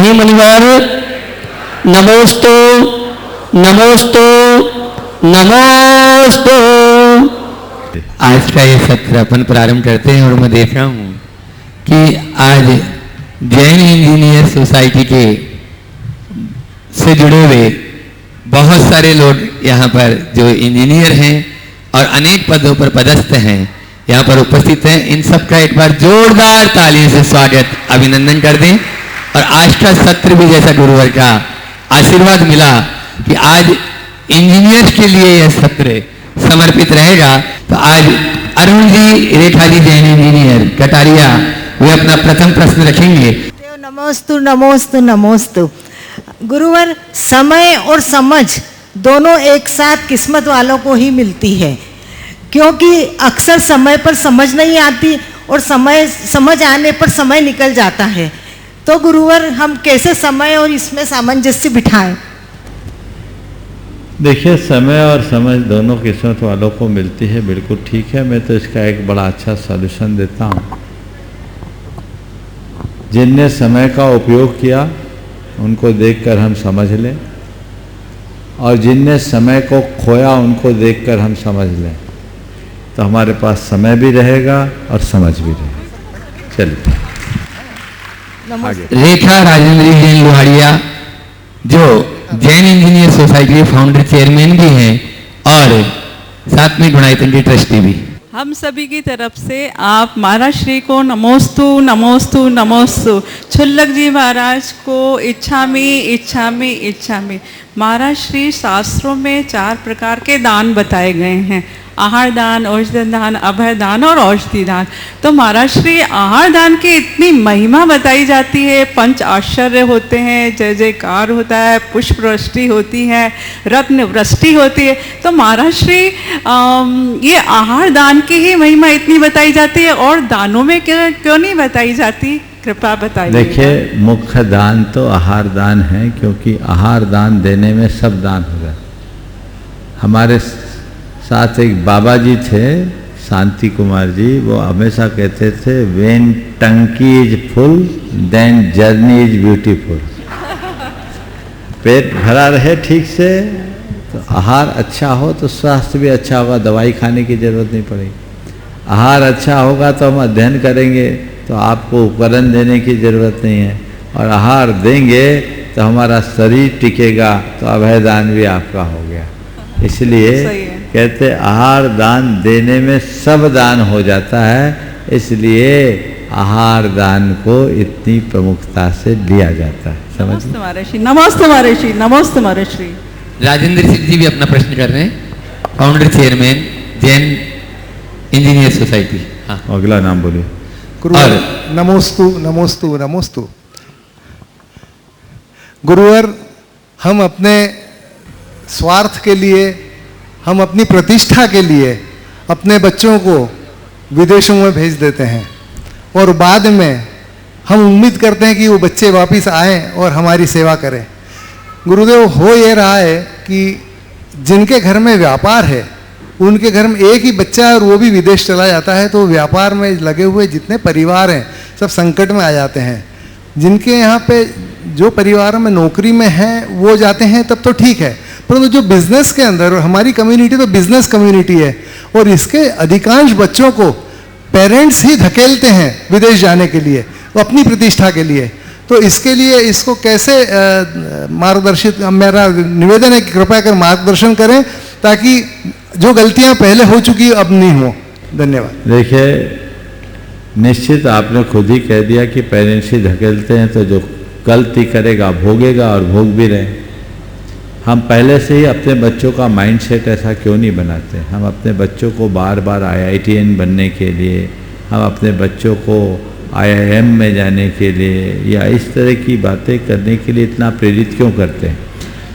मणि मुनिवर नमोस्तु नमोस्तु नमोस्तु। आज का ये सत्र अपन प्रारंभ करते हैं और मैं देख रहा हूँ कि आज जैन इंजीनियर सोसाइटी के से जुड़े हुए बहुत सारे लोग यहाँ पर जो इंजीनियर हैं और अनेक पदों पर पदस्थ हैं यहाँ पर उपस्थित हैं। इन सब का एक बार जोरदार तालियों से स्वागत अभिनंदन कर दें। और आज का सत्र भी जैसा गुरुवर का आशीर्वाद मिला कि आज इंजीनियर्स के लिए यह सत्र समर्पित रहेगा, तो आज अरुण जी, रेखा जी जैन इंजीनियर कटारिया, वे अपना प्रथम प्रश्न रखेंगे। नमोस्तु नमोस्तु नमोस्तु। गुरुवर, समय और समझ दोनों एक साथ किस्मत वालों को ही मिलती है, क्योंकि अक्सर समय पर समझ नहीं आती और समझ आने पर समय निकल जाता है। तो गुरुवर, हम कैसे समय और इसमें सामंजस्य बिठाएं? देखिए, समय और समझ दोनों किस्मत वालों को मिलती है, बिल्कुल ठीक है। मैं तो इसका एक बड़ा अच्छा सॉल्यूशन देता हूँ। जिनने समय का उपयोग किया उनको देखकर हम समझ लें, और जिनने समय को खोया उनको देखकर हम समझ लें, तो हमारे पास समय भी रहेगा और समझ भी रहेगा। चलिए रेखा राजेंद्र जैन लोहाड़िया, जो जैन इंजीनियर सोसाइटी के फाउंडर चेयरमैन भी हैं और साथ में गुणायतन के ट्रस्टी भी। हम सभी की तरफ से आप महाराज श्री को नमोस्तु नमोस्तु नमोस्तु। छुल्लक जी महाराज को इच्छामि। महाराज श्री शास्त्रों में 4 प्रकार के दान बताए गए हैं, आहार दान, औषधि दान, अभय दान और औषधि दान। तो महाराज श्री आहार दान की इतनी महिमा बताई जाती है, 5 आश्चर्य होते हैं, जय जयकार होता है, पुष्प वृष्टि होती है, रत्न वृष्टि होती है। तो महाराज श्री ये आहार दान की ही महिमा इतनी बताई जाती है, और दानों में क्यों नहीं बताई जाती? कृपा बताइए। देखिए, मुख्य दान तो आहार दान है, क्योंकि आहार दान देने में सब दान हो जाए। हमारे साथ एक बाबा जी थे, शांति कुमार जी, वो हमेशा कहते थे, व्हेन टंकी is full then journey is beautiful. पेट भरा रहे ठीक से तो आहार अच्छा हो तो स्वास्थ्य भी अच्छा होगा, दवाई खाने की जरूरत नहीं पड़ेगी। आहार अच्छा होगा तो हम अध्ययन करेंगे, तो आपको उपकरण देने की जरूरत नहीं है, और आहार देंगे तो हमारा शरीर टिकेगा, तो अभय दान भी आपका हो गया। इसलिए कहते आहार दान देने में सब दान हो जाता है, इसलिए आहार दान को इतनी प्रमुखता से लिया जाता है। समझ? नमस्ते महर्षि, नमस्ते महर्षि। राजेंद्र सिंह जी भी अपना प्रश्न कर रहे हैं, founder chairman Jain engineer society. हाँ, अगला नाम बोलिए। गुरुवर, नमोस्तु नमोस्तु नमोस्तु। गुरुवर, हम अपने स्वार्थ के लिए, हम अपनी प्रतिष्ठा के लिए अपने बच्चों को विदेशों में भेज देते हैं, और बाद में हम उम्मीद करते हैं कि वो बच्चे वापस आएं और हमारी सेवा करें। गुरुदेव, हो ये रहा है कि जिनके घर में व्यापार है, उनके घर में एक ही बच्चा है और वो भी विदेश चला जाता है, तो व्यापार में लगे हुए जितने परिवार हैं सब संकट में आ जाते हैं। जिनके यहाँ पे जो परिवारों में नौकरी में हैं वो जाते हैं तब तो ठीक है, परंतु जो बिजनेस के अंदर, और हमारी कम्युनिटी तो बिजनेस कम्युनिटी है, और इसके अधिकांश बच्चों को पेरेंट्स ही धकेलते हैं विदेश जाने के लिए, वो अपनी प्रतिष्ठा के लिए। तो इसके लिए इसको कैसे मार्गदर्शित, मेरा निवेदन है कि कृपया कर मार्गदर्शन करें, ताकि जो गलतियां पहले हो चुकी अब नहीं हो। धन्यवाद। देखिए, निश्चित आपने खुद ही कह दिया कि पेरेंट्स ही धकेलते हैं, तो जो गलती करेगा भोगेगा, और भोग भी रहे। हम पहले से ही अपने बच्चों का माइंडसेट ऐसा क्यों नहीं बनाते? हम अपने बच्चों को बार बार IITN बनने के लिए, हम अपने बच्चों को IIM में जाने के लिए, या इस तरह की बातें करने के लिए इतना प्रेरित क्यों करते हैं?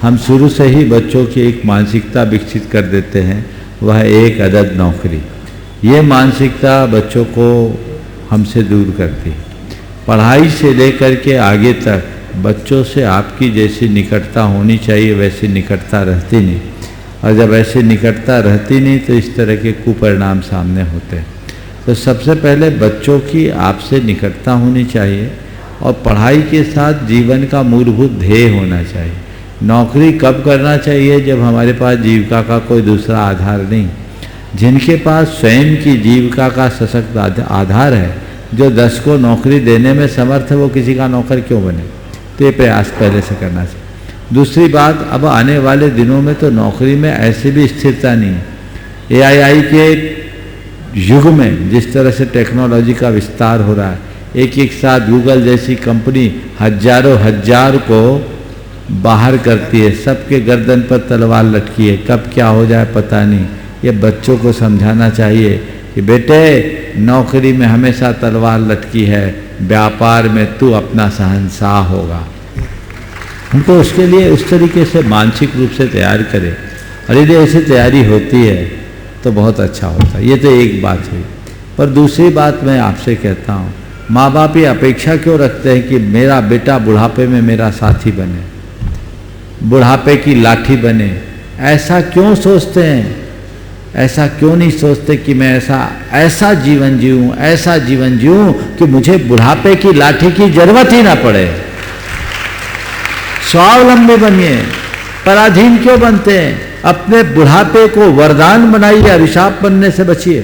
हम शुरू से ही बच्चों की एक मानसिकता विकसित कर देते हैं, वह एक अदद नौकरी। ये मानसिकता बच्चों को हमसे दूर करती है। पढ़ाई से लेकर के आगे तक बच्चों से आपकी जैसी निकटता होनी चाहिए वैसी निकटता रहती नहीं, और जब ऐसी निकटता रहती नहीं तो इस तरह के कुपरिणाम सामने होते हैं। तो सबसे पहले बच्चों की आपसे निकटता होनी चाहिए, और पढ़ाई के साथ जीवन का मूलभूत ध्येय होना चाहिए। नौकरी कब करना चाहिए? जब हमारे पास जीविका का कोई दूसरा आधार नहीं। जिनके पास स्वयं की जीविका का सशक्त आधार है, जो 10 को नौकरी देने में समर्थ है, वो किसी का नौकर क्यों बने? तो ये प्रयास पहले से करना चाहिए। दूसरी बात, अब आने वाले दिनों में तो नौकरी में ऐसे भी स्थिरता नहीं है। एआई के युग में जिस तरह से टेक्नोलॉजी का विस्तार हो रहा है, एक साथ गूगल जैसी कंपनी हजारों हजार को बाहर करती है, सबके गर्दन पर तलवार लटकी है, कब क्या हो जाए पता नहीं। ये बच्चों को समझाना चाहिए कि बेटे, नौकरी में हमेशा तलवार लटकी है, व्यापार में तू अपना शहंशाह होगा। उनको उसके लिए उस तरीके से मानसिक रूप से तैयार करें, और यदि ऐसी तैयारी होती है तो बहुत अच्छा होता है। ये तो एक बात हुई। पर दूसरी बात मैं आपसे कहता हूँ, माँ बाप ये अपेक्षा क्यों रखते हैं कि मेरा बेटा बुढ़ापे में मेरा साथी बने, बुढ़ापे की लाठी बने? ऐसा क्यों सोचते हैं? ऐसा क्यों नहीं सोचते कि मैं ऐसा जीवन जीऊँ, ऐसा जीवन जीऊँ कि मुझे बुढ़ापे की लाठी की जरूरत ही ना पड़े? स्वावलंबी बनिए, पराधीन क्यों बनते हैं? अपने बुढ़ापे को वरदान बनाइए, अभिशाप बनने से बचिए।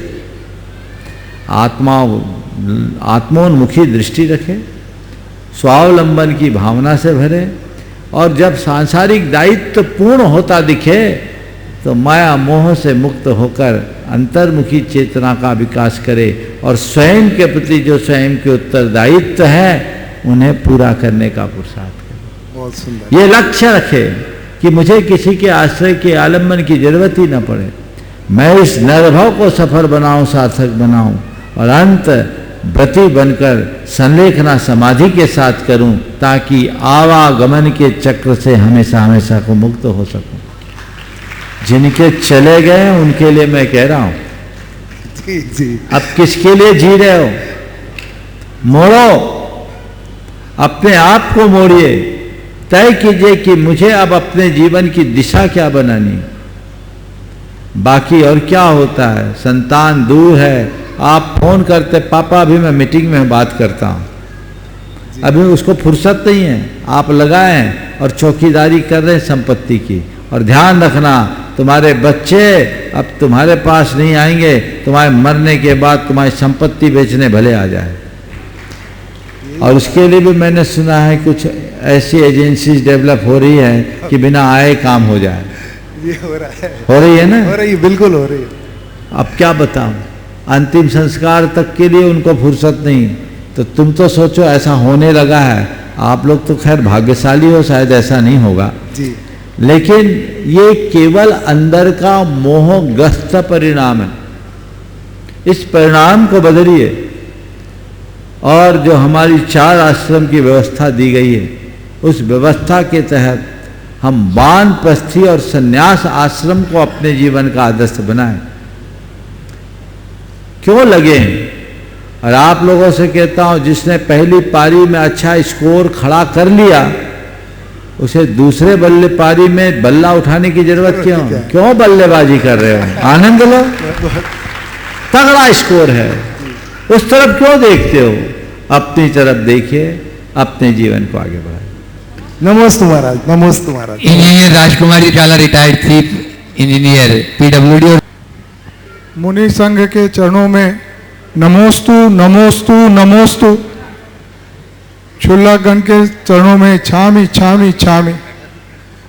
आत्मोन्मुखी दृष्टि रखें, स्वावलंबन की भावना से भरे, और जब सांसारिक दायित्व पूर्ण होता दिखे तो माया मोह से मुक्त होकर अंतर्मुखी चेतना का विकास करे, और स्वयं के प्रति जो स्वयं के उत्तरदायित्व है उन्हें पूरा करने का पुरुषार्थ करे। बहुत सुंदर। ये लक्ष्य रखे कि मुझे किसी के आश्रय के आलम्बन की जरूरत ही न पड़े, मैं इस नरभव को सफल बनाऊं, सार्थक बनाऊं, और अंत व्रती बनकर संलेखना समाधि के साथ करूं, ताकि आवागमन के चक्र से हमेशा हमेशा को मुक्त हो सकूं। जिनके चले गए उनके लिए मैं कह रहा हूं, जी जी। अब किसके लिए जी रहे हो? मोड़ो, अपने आप को मोड़िए, तय कीजिए कि मुझे अब अपने जीवन की दिशा क्या बनानी। बाकी और क्या होता है, संतान दूर है, आप फोन करते, पापा अभी मैं मीटिंग में बात करता हूं, अभी उसको फुर्सत नहीं है, आप लगाए हैं और चौकीदारी कर रहे हैं संपत्ति की। और ध्यान रखना, तुम्हारे बच्चे अब तुम्हारे पास नहीं आएंगे, तुम्हारे मरने के बाद तुम्हारी संपत्ति बेचने भले आ जाए। और उसके लिए भी मैंने सुना है कुछ ऐसी एजेंसीज डेवलप हो रही है कि बिना आए काम हो जाए। ये हो रहा है, हो रही है ना? हो रही है, बिल्कुल हो रही है। अब क्या बताऊं, अंतिम संस्कार तक के लिए उनको फुर्सत नहीं। तो तुम तो सोचो ऐसा होने लगा है, आप लोग तो खैर भाग्यशाली हो, शायद ऐसा नहीं होगा जी। लेकिन ये केवल अंदर का मोहग्रस्त परिणाम है। इस परिणाम को बदलिए, और जो हमारी 4 आश्रम की व्यवस्था दी गई है, उस व्यवस्था के तहत हम वानप्रस्थी और संन्यास आश्रम को अपने जीवन का आदर्श बनाएं। क्यों लगे? और आप लोगों से कहता हूं, जिसने पहली पारी में अच्छा स्कोर खड़ा कर लिया, उसे दूसरे बल्ले पारी में बल्ला उठाने की जरूरत क्यों बल्लेबाजी कर रहे हो? आनंद लो, तगड़ा स्कोर है, उस तरफ क्यों देखते हो? अपनी तरफ देखिए, अपने जीवन को आगे बढ़ाइए। नमोस्तु महाराज, नमोस्तु महाराज। इंजीनियर राजकुमारी चाला, रिटायर्ड चीफ इंजीनियर पीडब्ल्यूडी। मुनि संघ के चरणों में नमोस्तु नमोस्तु नमोस्तु। शुल्लकगण के चरणों में छामी छामी छामी।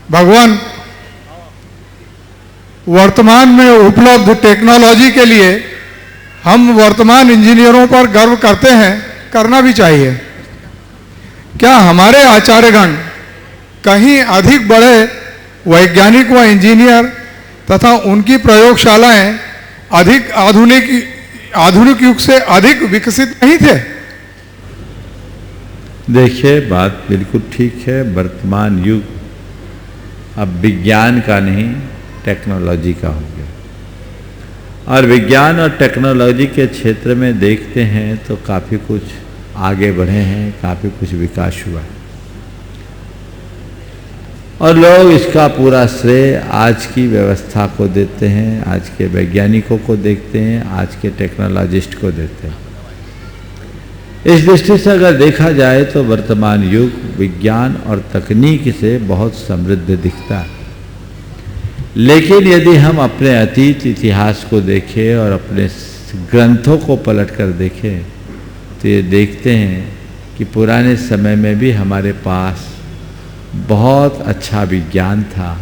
भगवान, वर्तमान में उपलब्ध टेक्नोलॉजी के लिए हम वर्तमान इंजीनियरों पर गर्व करते हैं, करना भी चाहिए। क्या हमारे आचार्यगण कहीं अधिक बड़े वैज्ञानिक व इंजीनियर तथा उनकी प्रयोगशालाएं अधिक आधुनिक युग से अधिक विकसित नहीं थे? देखिए, बात बिल्कुल ठीक है। वर्तमान युग अब विज्ञान का नहीं, टेक्नोलॉजी का हो गया। और विज्ञान और टेक्नोलॉजी के क्षेत्र में देखते हैं तो काफ़ी कुछ आगे बढ़े हैं, काफ़ी कुछ विकास हुआ है, और लोग इसका पूरा श्रेय आज की व्यवस्था को देते हैं, आज के वैज्ञानिकों को देखते हैं, आज के टेक्नोलॉजिस्ट को देते हैं। इस दृष्टि से अगर देखा जाए तो वर्तमान युग विज्ञान और तकनीक से बहुत समृद्ध दिखता है, लेकिन यदि हम अपने अतीत इतिहास को देखें और अपने ग्रंथों को पलट कर देखें तो ये देखते हैं कि पुराने समय में भी हमारे पास बहुत अच्छा विज्ञान था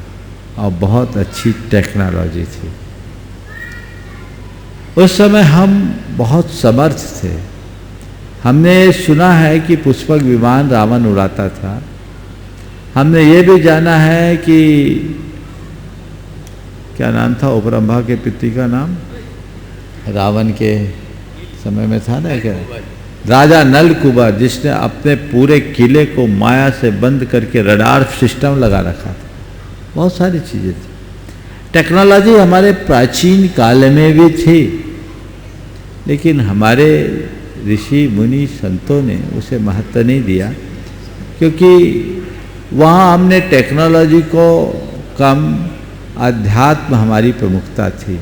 और बहुत अच्छी टेक्नोलॉजी थी। उस समय हम बहुत समर्थ थे। हमने सुना है कि पुष्पक विमान रावण उड़ाता था। हमने ये भी जाना है कि क्या नाम था उपरंभा के पिता का नाम, रावण के समय में था ना क्या, राजा नल कुबर, जिसने अपने पूरे किले को माया से बंद करके रडार सिस्टम लगा रखा था। बहुत सारी चीज़ें थी। टेक्नोलॉजी हमारे प्राचीन काल में भी थी, लेकिन हमारे ऋषि मुनि संतों ने उसे महत्व नहीं दिया, क्योंकि वहाँ हमने टेक्नोलॉजी को कम, अध्यात्म हमारी प्रमुखता थी।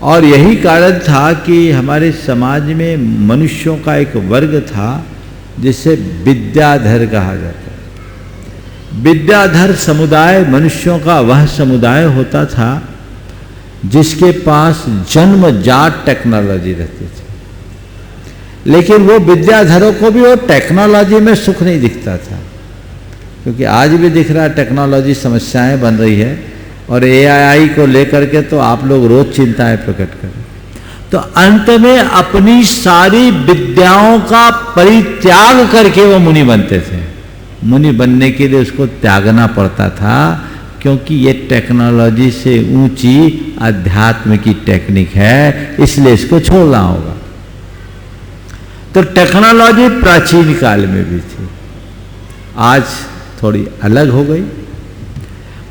और यही कारण था कि हमारे समाज में मनुष्यों का एक वर्ग था जिसे विद्याधर कहा जाता है। विद्याधर समुदाय मनुष्यों का वह समुदाय होता था जिसके पास जन्मजात टेक्नोलॉजी रहती थी, लेकिन वो विद्याधरों को भी वो टेक्नोलॉजी में सुख नहीं दिखता था, क्योंकि आज भी दिख रहा है टेक्नोलॉजी समस्याएं बन रही है, और एआई को लेकर के तो आप लोग रोज चिंताएं प्रकट करें। तो अंत में अपनी सारी विद्याओं का परित्याग करके वो मुनि बनते थे। मुनि बनने के लिए उसको त्यागना पड़ता था, क्योंकि ये टेक्नोलॉजी से ऊंची अध्यात्म की टेक्निक है, इसलिए इसको छोड़ना होगा। तो टेक्नोलॉजी प्राचीन काल में भी थी, आज थोड़ी अलग हो गई।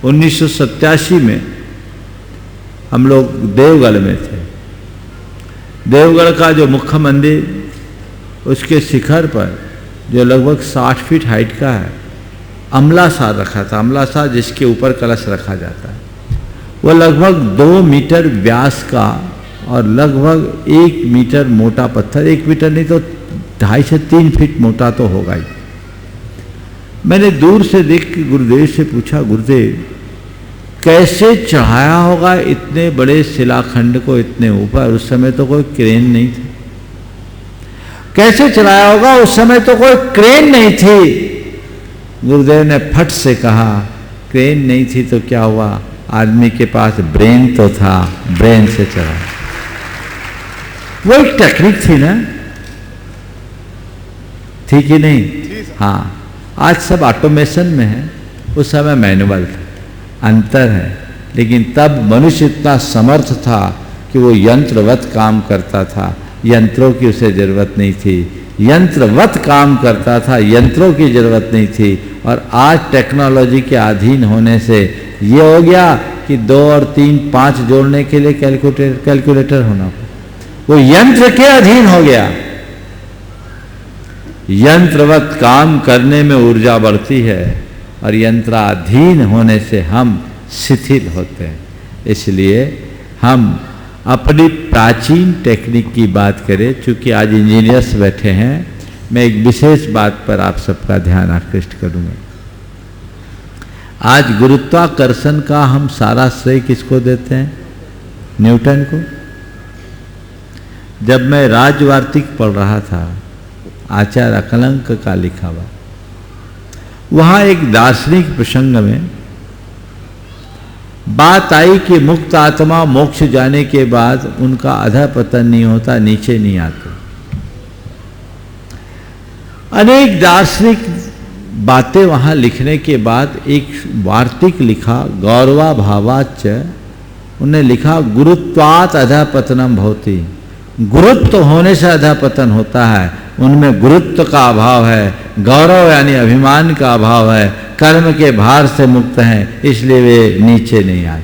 1987 में हम लोग देवगढ़ में थे। देवगढ़ का जो मुख्य मंदिर, उसके शिखर पर जो लगभग 60 फीट हाइट का है, अमलासार रखा था। अमलासार जिसके ऊपर कलश रखा जाता है, वो लगभग 2 मीटर व्यास का और लगभग 1 मीटर मोटा पत्थर, 1 मीटर नहीं तो 2.5 से 3 फीट मोटा तो होगा ही। मैंने दूर से देख के गुरुदेव से पूछा, गुरुदेव कैसे चढ़ाया होगा इतने बड़े शिलाखंड को इतने ऊपर? उस समय तो कोई क्रेन नहीं थी। कैसे चढ़ाया होगा? उस समय तो कोई क्रेन नहीं थी। गुरुदेव ने फट से कहा, क्रेन नहीं थी तो क्या हुआ, आदमी के पास ब्रेन तो था, ब्रेन से चढ़ा। वो एक टेक्निक थी ना, थी कि नहीं? हाँ, आज सब ऑटोमेशन में है, उस समय मैनुअल था। अंतर है, लेकिन तब मनुष्य इतना समर्थ था कि वो यंत्रवत काम करता था। यंत्रों की उसे जरूरत नहीं थी, यंत्रवत काम करता था, यंत्रों की जरूरत नहीं थी। और आज टेक्नोलॉजी के अधीन होने से ये हो गया कि 2 और 3, 5 जोड़ने के लिए कैलकुलेटर होना, वो यंत्र के अधीन हो गया। यंत्रवत काम करने में ऊर्जा बढ़ती है और यंत्राधीन होने से हम शिथिल होते हैं। इसलिए हम अपनी प्राचीन टेक्निक की बात करें। चूंकि आज इंजीनियर्स बैठे हैं, मैं एक विशेष बात पर आप सबका ध्यान आकृष्ट करूंगा। आज गुरुत्वाकर्षण का हम सारा श्रेय किसको देते हैं? न्यूटन को। जब मैं राजवार्तिक पढ़ रहा था, आचार्य अकलंक का लिखा हुआ, वहां एक दार्शनिक प्रसंग में बात आई कि मुक्त आत्मा मोक्ष जाने के बाद उनका अधःपतन नहीं होता, नीचे नहीं आते। अनेक दार्शनिक बातें वहां लिखने के बाद एक वार्तिक लिखा, गौरवा भावाच, उन्हें लिखा गुरुत्वात् अधःपतनम भवति। गुरुत्व होने से अधःपतन होता है, उनमें गुरुत्व का अभाव है, गौरव यानी अभिमान का अभाव है, कर्म के भार से मुक्त हैं, इसलिए वे नीचे नहीं आए।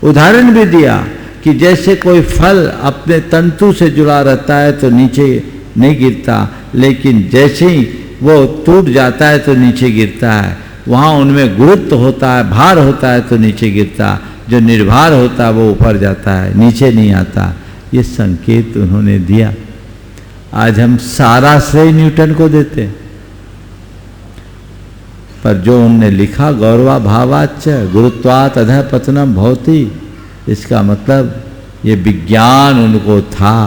उदाहरण भी दिया कि जैसे कोई फल अपने तंतु से जुड़ा रहता है तो नीचे नहीं गिरता, लेकिन जैसे ही वो टूट जाता है तो नीचे गिरता है। वहाँ उनमें गुरुत्व होता है, भार होता है तो नीचे गिरता, जो निर्भार होता है वो ऊपर जाता है, नीचे नहीं आता। ये संकेत उन्होंने दिया। आज हम सारा श्रेय न्यूटन को देते हैं, पर जो उनने लिखा गौरवा भावाच्च गुरुत्वात् अधः पतनम भवति, इसका मतलब ये विज्ञान उनको था,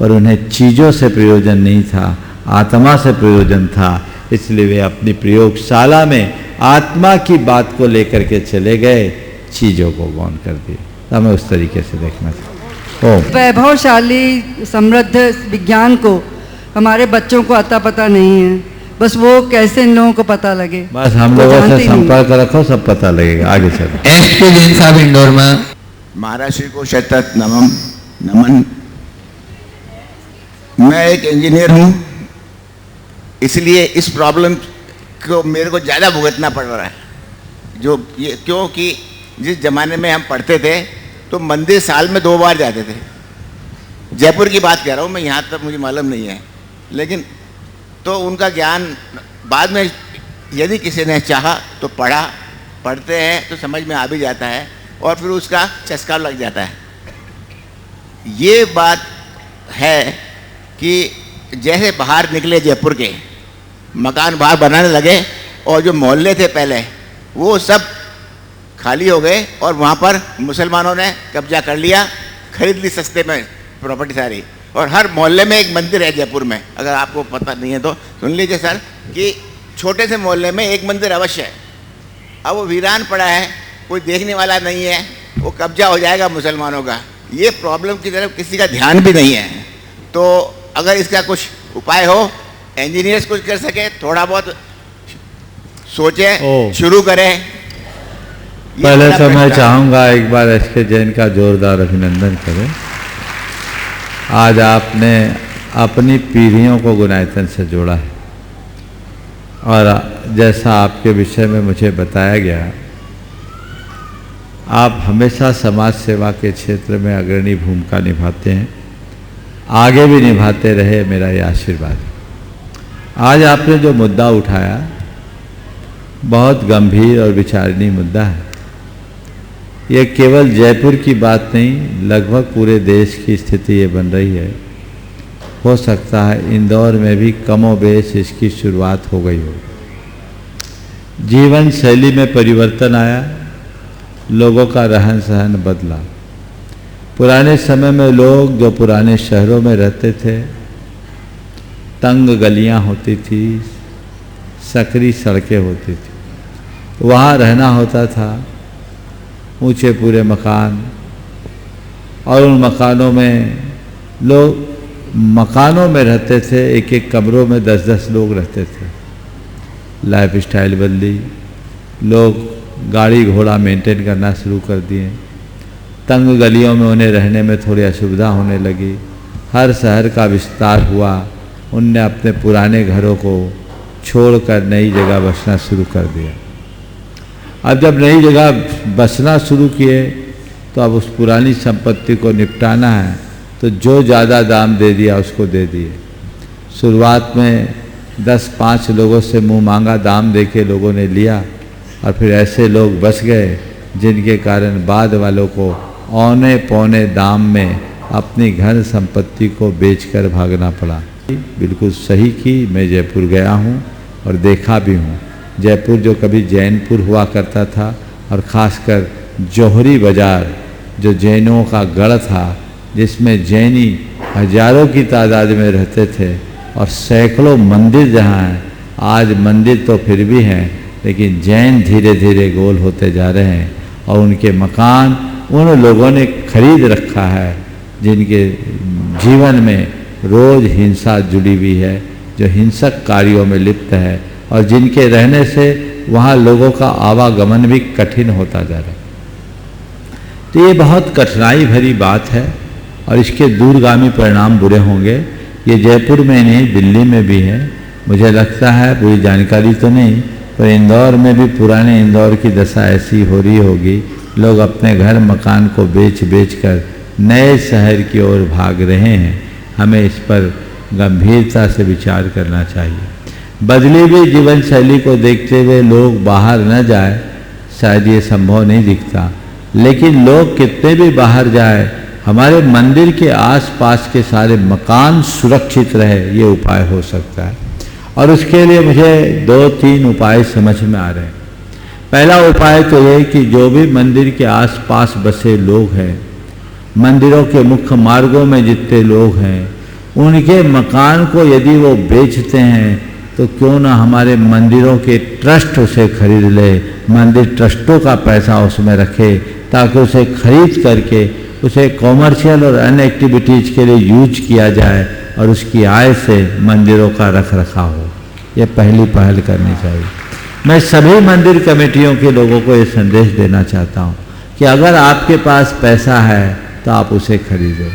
पर उन्हें चीज़ों से प्रयोजन नहीं था, आत्मा से प्रयोजन था। इसलिए वे अपनी प्रयोगशाला में आत्मा की बात को लेकर के चले गए, चीज़ों को गौण कर दिए। हमें उस तरीके से देखना था। वैभवशाली समृद्ध विज्ञान को हमारे बच्चों को अता पता नहीं है, बस वो कैसे इन लोगों को पता लगे। बस हम लोगों से संपर्क रखो, सब पता लगेगा। आगे चलो। एस के जैन साहब इंदौर में। महाराज श्री को शतत नमन। मैं एक इंजीनियर हूँ, इसलिए इस प्रॉब्लम को मेरे को ज़्यादा भुगतना पड़ रहा है। जो ये क्योंकि जिस ज़माने में हम पढ़ते थे तो मंदिर साल में 2 बार जाते थे। जयपुर की बात कह रहा हूँ मैं, यहाँ तक मुझे मालूम नहीं है, लेकिन तो उनका ज्ञान बाद में यदि किसी ने चाहा तो पढ़ते हैं तो समझ में आ भी जाता है और फिर उसका चस्का लग जाता है। ये बात है कि जैसे बाहर निकले जयपुर के, मकान बाहर बनाने लगे और जो मोहल्ले थे पहले वो सब खाली हो गए और वहाँ पर मुसलमानों ने कब्जा कर लिया, खरीद ली सस्ते में प्रॉपर्टी सारी। और हर मोहल्ले में एक मंदिर है जयपुर में, अगर आपको पता नहीं है तो सुन लीजिए सर, कि छोटे से मोहल्ले में एक मंदिर अवश्य है। अब वो वीरान पड़ा है, कोई देखने वाला नहीं है, वो कब्जा हो जाएगा मुसलमानों का। ये प्रॉब्लम की तरफ किसी का ध्यान भी नहीं है। तो अगर इसका कुछ उपाय हो, इंजीनियर्स कुछ कर सके, थोड़ा बहुत सोचें, शुरू करें। पहले तो मैं चाहूँगा एक बार एस के जैन का जोरदार अभिनंदन करें। आज आपने अपनी पीढ़ियों को गुणायतन से जोड़ा है और जैसा आपके विषय में मुझे बताया गया, आप हमेशा समाज सेवा के क्षेत्र में अग्रणी भूमिका निभाते हैं, आगे भी निभाते रहे, मेरा ये आशीर्वाद है। आज आपने जो मुद्दा उठाया बहुत गंभीर और विचारणीय मुद्दा है। ये केवल जयपुर की बात नहीं, लगभग पूरे देश की स्थिति ये बन रही है। हो सकता है इंदौर में भी कमोबेश इसकी शुरुआत हो गई हो। जीवन शैली में परिवर्तन आया, लोगों का रहन सहन बदला। पुराने समय में लोग जो पुराने शहरों में रहते थे, तंग गलियां होती थी, सकरी सड़कें होती थी, वहाँ रहना होता था। ऊंचे पूरे मकान, और उन मकानों में लोग मकानों में रहते थे, एक एक कमरों में 10-10 लोग रहते थे। लाइफ स्टाइल बदली, लोग गाड़ी घोड़ा मेंटेन करना शुरू कर दिए। तंग गलियों में उन्हें रहने में थोड़ी असुविधा होने लगी। हर शहर का विस्तार हुआ, उनने अपने पुराने घरों को छोड़कर नई जगह बसना शुरू कर दिया। अब जब नई जगह बसना शुरू किए तो अब उस पुरानी संपत्ति को निपटाना है, तो जो ज़्यादा दाम दे दिया उसको दे दिए। शुरुआत में 10-5 लोगों से मुंह मांगा दाम देके लोगों ने लिया, और फिर ऐसे लोग बस गए जिनके कारण बाद वालों को औने पौने दाम में अपनी घर संपत्ति को बेचकर भागना पड़ा। बिल्कुल सही की। मैं जयपुर गया हूँ और देखा भी हूँ। जयपुर जो कभी जैनपुर हुआ करता था, और ख़ासकर जौहरी बाज़ार जो जैनों का गढ़ था, जिसमें जैनी हजारों की तादाद में रहते थे, और सैकड़ों मंदिर जहाँ हैं। आज मंदिर तो फिर भी हैं, लेकिन जैन धीरे धीरे गोल होते जा रहे हैं, और उनके मकान उन लोगों ने खरीद रखा है जिनके जीवन में रोज़ हिंसा जुड़ी हुई है, जो हिंसक कार्यों में लिप्त है, और जिनके रहने से वहाँ लोगों का आवागमन भी कठिन होता जा रहा है। तो ये बहुत कठिनाई भरी बात है, और इसके दूरगामी परिणाम बुरे होंगे। ये जयपुर में नहीं, दिल्ली में भी है। मुझे लगता है, पूरी जानकारी तो नहीं, पर इंदौर में भी पुराने इंदौर की दशा ऐसी हो रही होगी। लोग अपने घर मकान को बेच कर नए शहर की ओर भाग रहे हैं। हमें इस पर गंभीरता से विचार करना चाहिए। बदली हुई जीवन शैली को देखते हुए लोग बाहर न जाए, शायद ये संभव नहीं दिखता, लेकिन लोग कितने भी बाहर जाए, हमारे मंदिर के आसपास के सारे मकान सुरक्षित रहे, ये उपाय हो सकता है। और उसके लिए मुझे 2-3 उपाय समझ में आ रहे हैं। पहला उपाय तो ये कि जो भी मंदिर के आसपास बसे लोग हैं, मंदिरों के मुख्य मार्गों में जितने लोग हैं, उनके मकान को यदि वो बेचते हैं तो क्यों ना हमारे मंदिरों के ट्रस्ट उसे खरीद ले, मंदिर ट्रस्टों का पैसा उसमें रखे, ताकि उसे खरीद करके उसे कॉमर्शियल और अन्य एक्टिविटीज़ के लिए यूज किया जाए और उसकी आय से मंदिरों का रख रखाव हो। ये पहली पहल करनी चाहिए। मैं सभी मंदिर कमेटियों के लोगों को ये संदेश देना चाहता हूँ कि अगर आपके पास पैसा है तो आप उसे खरीदो,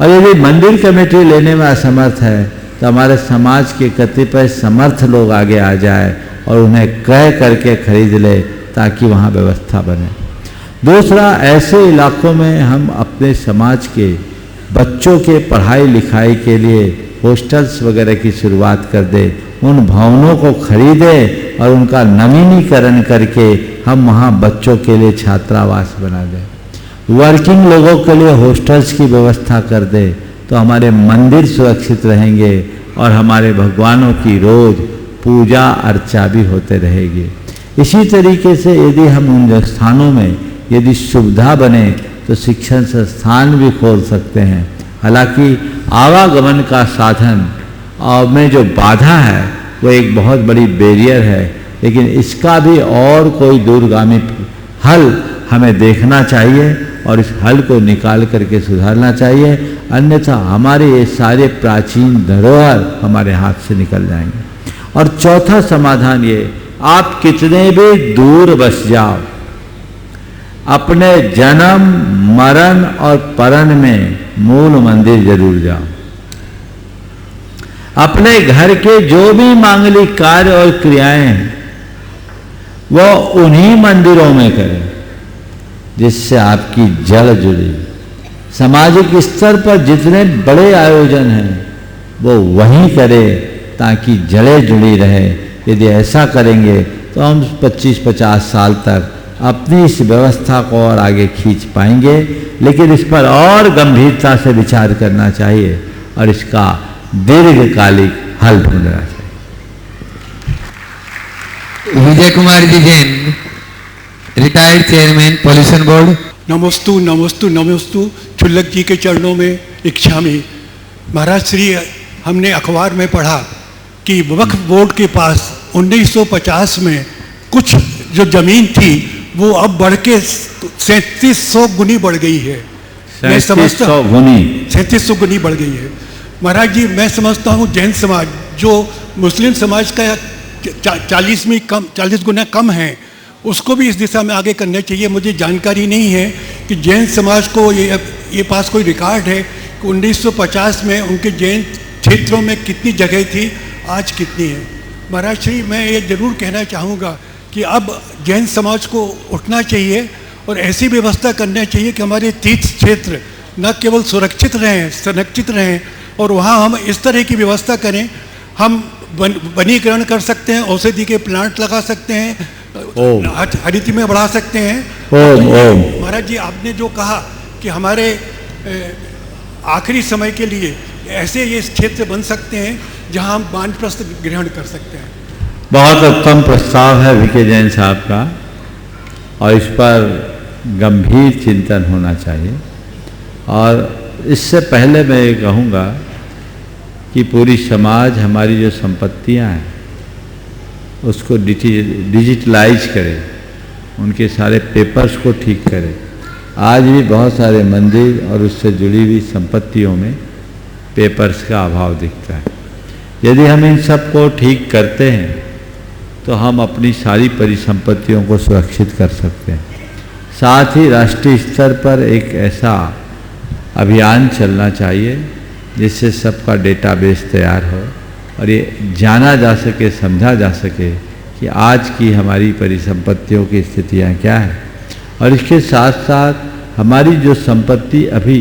और यदि मंदिर कमेटी लेने में असमर्थ है तो हमारे समाज के कतिपय समर्थ लोग आगे आ जाए और उन्हें क्रय करके खरीद ले, ताकि वहाँ व्यवस्था बने। दूसरा, ऐसे इलाकों में हम अपने समाज के बच्चों के पढ़ाई लिखाई के लिए हॉस्टल्स वगैरह की शुरुआत कर दे, उन भवनों को खरीदे और उनका नवीनीकरण करके हम वहाँ बच्चों के लिए छात्रावास बना दें। वर्किंग लोगों के लिए हॉस्टल्स की व्यवस्था कर दे, तो हमारे मंदिर सुरक्षित रहेंगे और हमारे भगवानों की रोज पूजा अर्चा भी होते रहेगी। इसी तरीके से यदि हम उन स्थानों में यदि सुविधा बने तो शिक्षण संस्थान भी खोल सकते हैं। हालांकि आवागमन का साधन और में जो बाधा है वो एक बहुत बड़ी बैरियर है, लेकिन इसका भी और कोई दूरगामी हल हमें देखना चाहिए और इस हल को निकाल करके सुधारना चाहिए, अन्यथा हमारे ये सारे प्राचीन धरोहर हमारे हाथ से निकल जाएंगे। और चौथा समाधान ये, आप कितने भी दूर बस जाओ, अपने जन्म मरण और परन में मूल मंदिर जरूर जाओ। अपने घर के जो भी मांगलिक कार्य और क्रियाएं हैं वो उन्हीं मंदिरों में करें जिससे आपकी जड़ जुड़ी। सामाजिक स्तर पर जितने बड़े आयोजन हैं वो वहीं करें ताकि जड़ें जुड़ी रहे। यदि ऐसा करेंगे तो हम 25-50 साल तक अपनी इस व्यवस्था को और आगे खींच पाएंगे, लेकिन इस पर और गंभीरता से विचार करना चाहिए और इसका दीर्घकालिक हल ढूंढना चाहिए। Vijay Kumar ji Jain, retired chairman pollution board. नमोस्तु नमोस्तु नमोस्तु। चुल्लक जी के चरणों में इच्छामी। महाराज श्री, हमने अखबार में पढ़ा कि वक्फ बोर्ड के पास 1950 में कुछ जो जमीन थी वो अब बढ़ के 3700 गुनी बढ़ गई है। मैं समझता 3700 गुनी बढ़ गई है। महाराज जी, मैं समझता हूँ जैन समाज जो मुस्लिम समाज का 40 गुना कम है, उसको भी इस दिशा में आगे करना चाहिए। मुझे जानकारी नहीं है कि जैन समाज को ये पास कोई रिकॉर्ड है कि 1950 में उनके जैन क्षेत्रों में कितनी जगह थी, आज कितनी है। महाराज श्री, मैं ये जरूर कहना चाहूँगा कि अब जैन समाज को उठना चाहिए और ऐसी व्यवस्था करना चाहिए कि हमारे तीर्थ क्षेत्र न केवल सुरक्षित रहें, संरक्षित रहें, और वहाँ हम इस तरह की व्यवस्था करें। हम वनीकरण कर सकते हैं, औषधि के प्लांट लगा सकते हैं, हरित में बढ़ा सकते हैं। महाराज जी, आपने जो कहा कि हमारे आखिरी समय के लिए ऐसे ये क्षेत्र बन सकते हैं जहां हम वानप्रस्थ ग्रहण कर सकते हैं। बहुत उत्तम प्रस्ताव है वीके जैन साहब का, और इस पर गंभीर चिंतन होना चाहिए। और इससे पहले मैं ये कहूँगा कि पूरी समाज हमारी जो संपत्तियाँ हैं उसको डिजिटलाइज करें, उनके सारे पेपर्स को ठीक करें। आज भी बहुत सारे मंदिर और उससे जुड़ी हुई संपत्तियों में पेपर्स का अभाव दिखता है। यदि हम इन सब को ठीक करते हैं तो हम अपनी सारी परिसंपत्तियों को सुरक्षित कर सकते हैं। साथ ही राष्ट्रीय स्तर पर एक ऐसा अभियान चलना चाहिए जिससे सबका डेटाबेस तैयार हो और ये जाना जा सके, समझा जा सके कि आज की हमारी परिसंपत्तियों की स्थितियाँ क्या हैं। और इसके साथ साथ हमारी जो संपत्ति अभी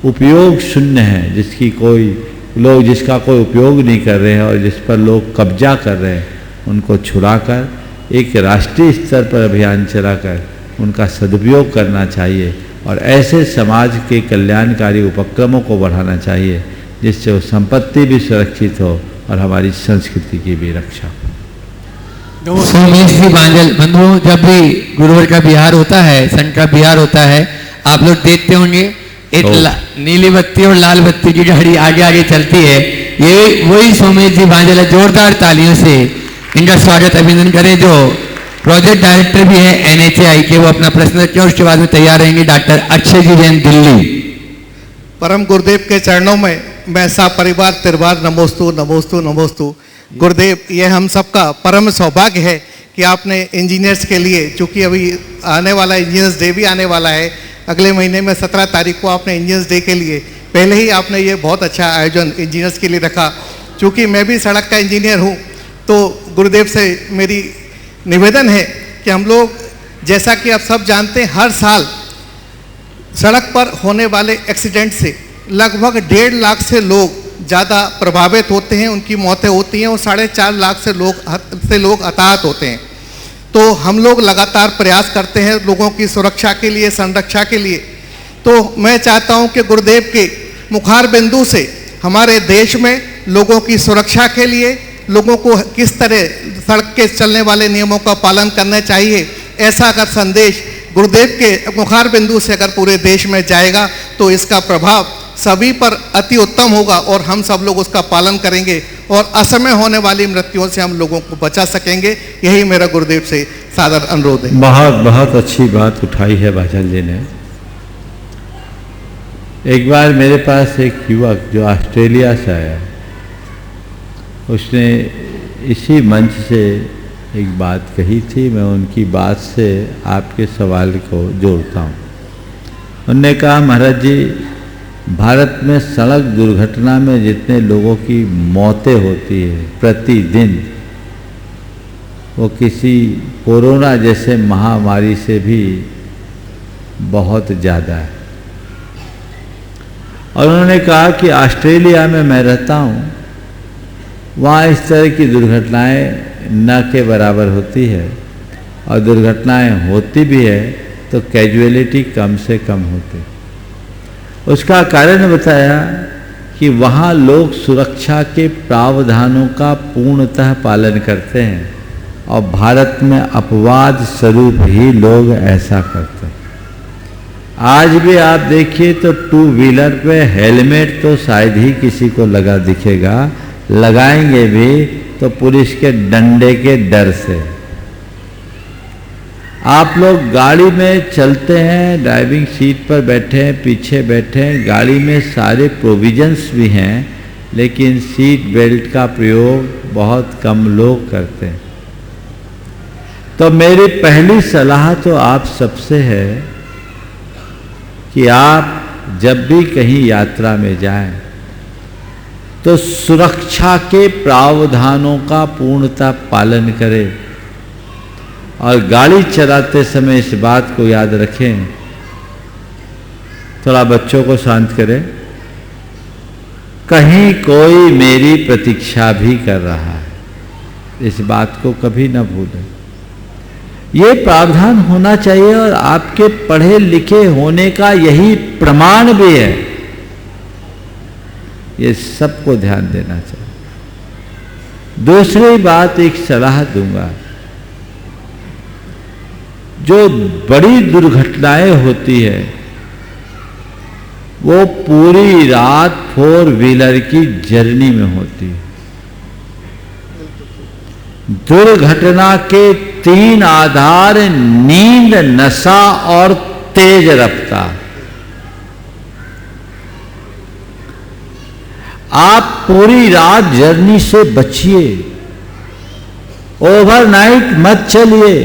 उपयोग शून्य है, जिसका कोई उपयोग नहीं कर रहे हैं और जिस पर लोग कब्जा कर रहे हैं, उनको छुड़ाकर एक राष्ट्रीय स्तर पर अभियान चलाकर उनका सदुपयोग करना चाहिए और ऐसे समाज के कल्याणकारी उपक्रमों को बढ़ाना चाहिए जिससे वो संपत्ति भी सुरक्षित हो और हमारी संस्कृति की भी रक्षा हो। सोमेश जी बांजल बंधुओं, जब भी गुरुवर का बिहार होता है, संत का बिहार होता है, आप लोग देखते होंगे एक नीली बत्ती और लाल बत्ती की गाड़ी आगे आगे चलती है। ये वही सोमेश जी बांजल है। जोरदार तालियों से इनका स्वागत अभिनंदन करें, जो प्रोजेक्ट डायरेक्टर भी है NHAI के। वो अपना प्रश्न रखें और उसके बाद में तैयार रहेंगे डॉक्टर अक्षय जी जैन दिल्ली। परम गुरुदेव के चरणों में मैं सा परिवार तिरबार नमोस्तु नमोस्तु नमोस्तु। गुरुदेव, ये हम सबका परम सौभाग्य है कि आपने इंजीनियर्स के लिए, चूँकि अभी आने वाला इंजीनियर्स डे भी आने वाला है, अगले महीने में 17 तारीख को आपने इंजीनियर्स डे के लिए पहले ही आपने ये बहुत अच्छा आयोजन इंजीनियर्स के लिए रखा। चूँकि मैं भी सड़क का इंजीनियर हूँ, तो गुरुदेव से मेरी निवेदन है कि हम लोग, जैसा कि आप सब जानते हैं, हर साल सड़क पर होने वाले एक्सीडेंट से लगभग 1.5 लाख से लोग ज़्यादा प्रभावित होते हैं, उनकी मौतें होती हैं और 4.5 लाख से लोग हताहत होते हैं। तो हम लोग लगातार प्रयास करते हैं लोगों की सुरक्षा के लिए, संरक्षा के लिए। तो मैं चाहता हूं कि गुरुदेव के मुखार बिंदु से हमारे देश में लोगों की सुरक्षा के लिए, लोगों को किस तरह सड़क के चलने वाले नियमों का पालन करना चाहिए, ऐसा अगर संदेश गुरुदेव के मुखार बिंदु से अगर पूरे देश में जाएगा तो इसका प्रभाव सभी पर अति उत्तम होगा और हम सब लोग उसका पालन करेंगे और असमय होने वाली मृत्युओं से हम लोगों को बचा सकेंगे। यही मेरा गुरुदेव से सादर अनुरोध है। बहुत बहुत अच्छी बात उठाई है बाचल जी ने। एक बार मेरे पास एक युवक जो ऑस्ट्रेलिया से आया, उसने इसी मंच से एक बात कही थी। मैं उनकी बात से आपके सवाल को जोड़ता हूँ। उन्होंने कहा, महाराज जी, भारत में सड़क दुर्घटना में जितने लोगों की मौतें होती है प्रतिदिन, वो किसी कोरोना जैसे महामारी से भी बहुत ज़्यादा है। और उन्होंने कहा कि ऑस्ट्रेलिया में मैं रहता हूँ, वहाँ इस तरह की दुर्घटनाएं न के बराबर होती है और दुर्घटनाएं होती भी है तो कैजुअलिटी कम से कम होती। उसका कारण बताया कि वहाँ लोग सुरक्षा के प्रावधानों का पूर्णतः पालन करते हैं और भारत में अपवाद स्वरूप ही लोग ऐसा करते हैं। आज भी आप देखिए तो 2 व्हीलर पे हेलमेट तो शायद ही किसी को लगा दिखेगा, लगाएंगे भी तो पुलिस के डंडे के डर से। आप लोग गाड़ी में चलते हैं, ड्राइविंग सीट पर बैठे हैं, पीछे बैठे हैं, गाड़ी में सारे प्रोविजंस भी हैं, लेकिन सीट बेल्ट का प्रयोग बहुत कम लोग करते हैं। तो मेरी पहली सलाह तो आप सबसे है कि आप जब भी कहीं यात्रा में जाएं तो सुरक्षा के प्रावधानों का पूर्णतः पालन करें और गाड़ी चलाते समय इस बात को याद रखें। थोड़ा बच्चों को शांत करें, कहीं कोई मेरी प्रतीक्षा भी कर रहा है, इस बात को कभी ना भूलें। ये प्रावधान होना चाहिए और आपके पढ़े लिखे होने का यही प्रमाण भी है। ये सबको ध्यान देना चाहिए। दूसरी बात एक सलाह दूंगा, जो बड़ी दुर्घटनाएं होती है वो पूरी रात 4 व्हीलर की जर्नी में होती है। दुर्घटना के 3 आधार: नींद, नशा और तेज रफ्तार। आप पूरी रात जर्नी से बचिए, ओवरनाइट मत चलिए।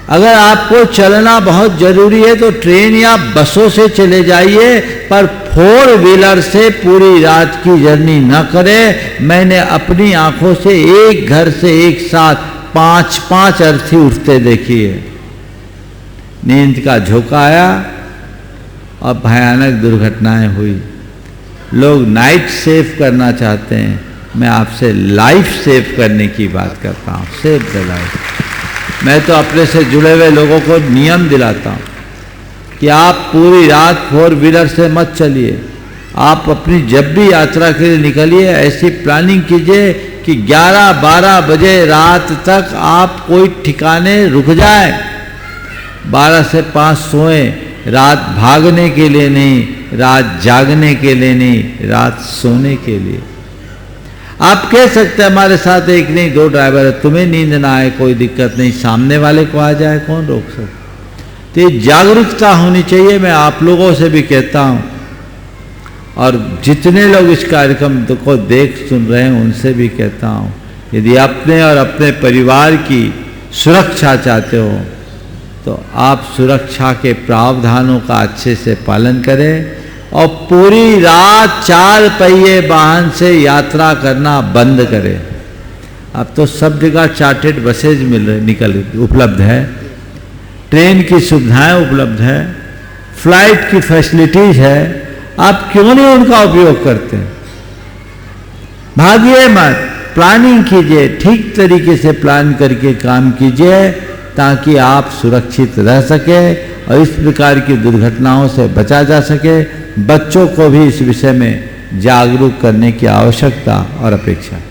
अगर आपको चलना बहुत जरूरी है तो ट्रेन या बसों से चले जाइए, पर 4 व्हीलर से पूरी रात की जर्नी न करें। मैंने अपनी आंखों से एक घर से एक साथ 5-5 अर्थी उठते देखी है। नींद का झोंका आया और भयानक दुर्घटनाएं हुई। लोग नाइट सेव करना चाहते हैं, मैं आपसे लाइफ सेव करने की बात करता हूँ। Save the life. मैं तो अपने से जुड़े हुए लोगों को नियम दिलाता हूँ कि आप पूरी रात 4 व्हीलर से मत चलिए। आप अपनी जब भी यात्रा के लिए निकलिए ऐसी प्लानिंग कीजिए कि 11-12 बजे रात तक आप कोई ठिकाने रुक जाए। 12 से 5 सोएं, रात भागने के लिए नहीं, रात जागने के लिए नहीं, रात सोने के लिए। आप कह सकते हैं हमारे साथ एक नहीं 2 ड्राइवर है, तुम्हें नींद ना आए कोई दिक्कत नहीं, सामने वाले को आ जाए कौन रोक सकता। तो ये जागरूकता होनी चाहिए, मैं आप लोगों से भी कहता हूँ और जितने लोग इस कार्यक्रम को देख सुन रहे हैं उनसे भी कहता हूँ, यदि अपने और अपने परिवार की सुरक्षा चाहते हो तो आप सुरक्षा के प्रावधानों का अच्छे से पालन करें और पूरी रात 4 पहिए वाहन से यात्रा करना बंद करें। अब तो सब जगह चार्टेड बसेज उपलब्ध है, ट्रेन की सुविधाएं उपलब्ध है, फ्लाइट की फैसिलिटीज है, आप क्यों नहीं उनका उपयोग करते हैं? भागिए मत, प्लानिंग कीजिए, ठीक तरीके से प्लान करके काम कीजिए ताकि आप सुरक्षित रह सके और इस प्रकार की दुर्घटनाओं से बचा जा सके। बच्चों को भी इस विषय में जागरूक करने की आवश्यकता और अपेक्षा है।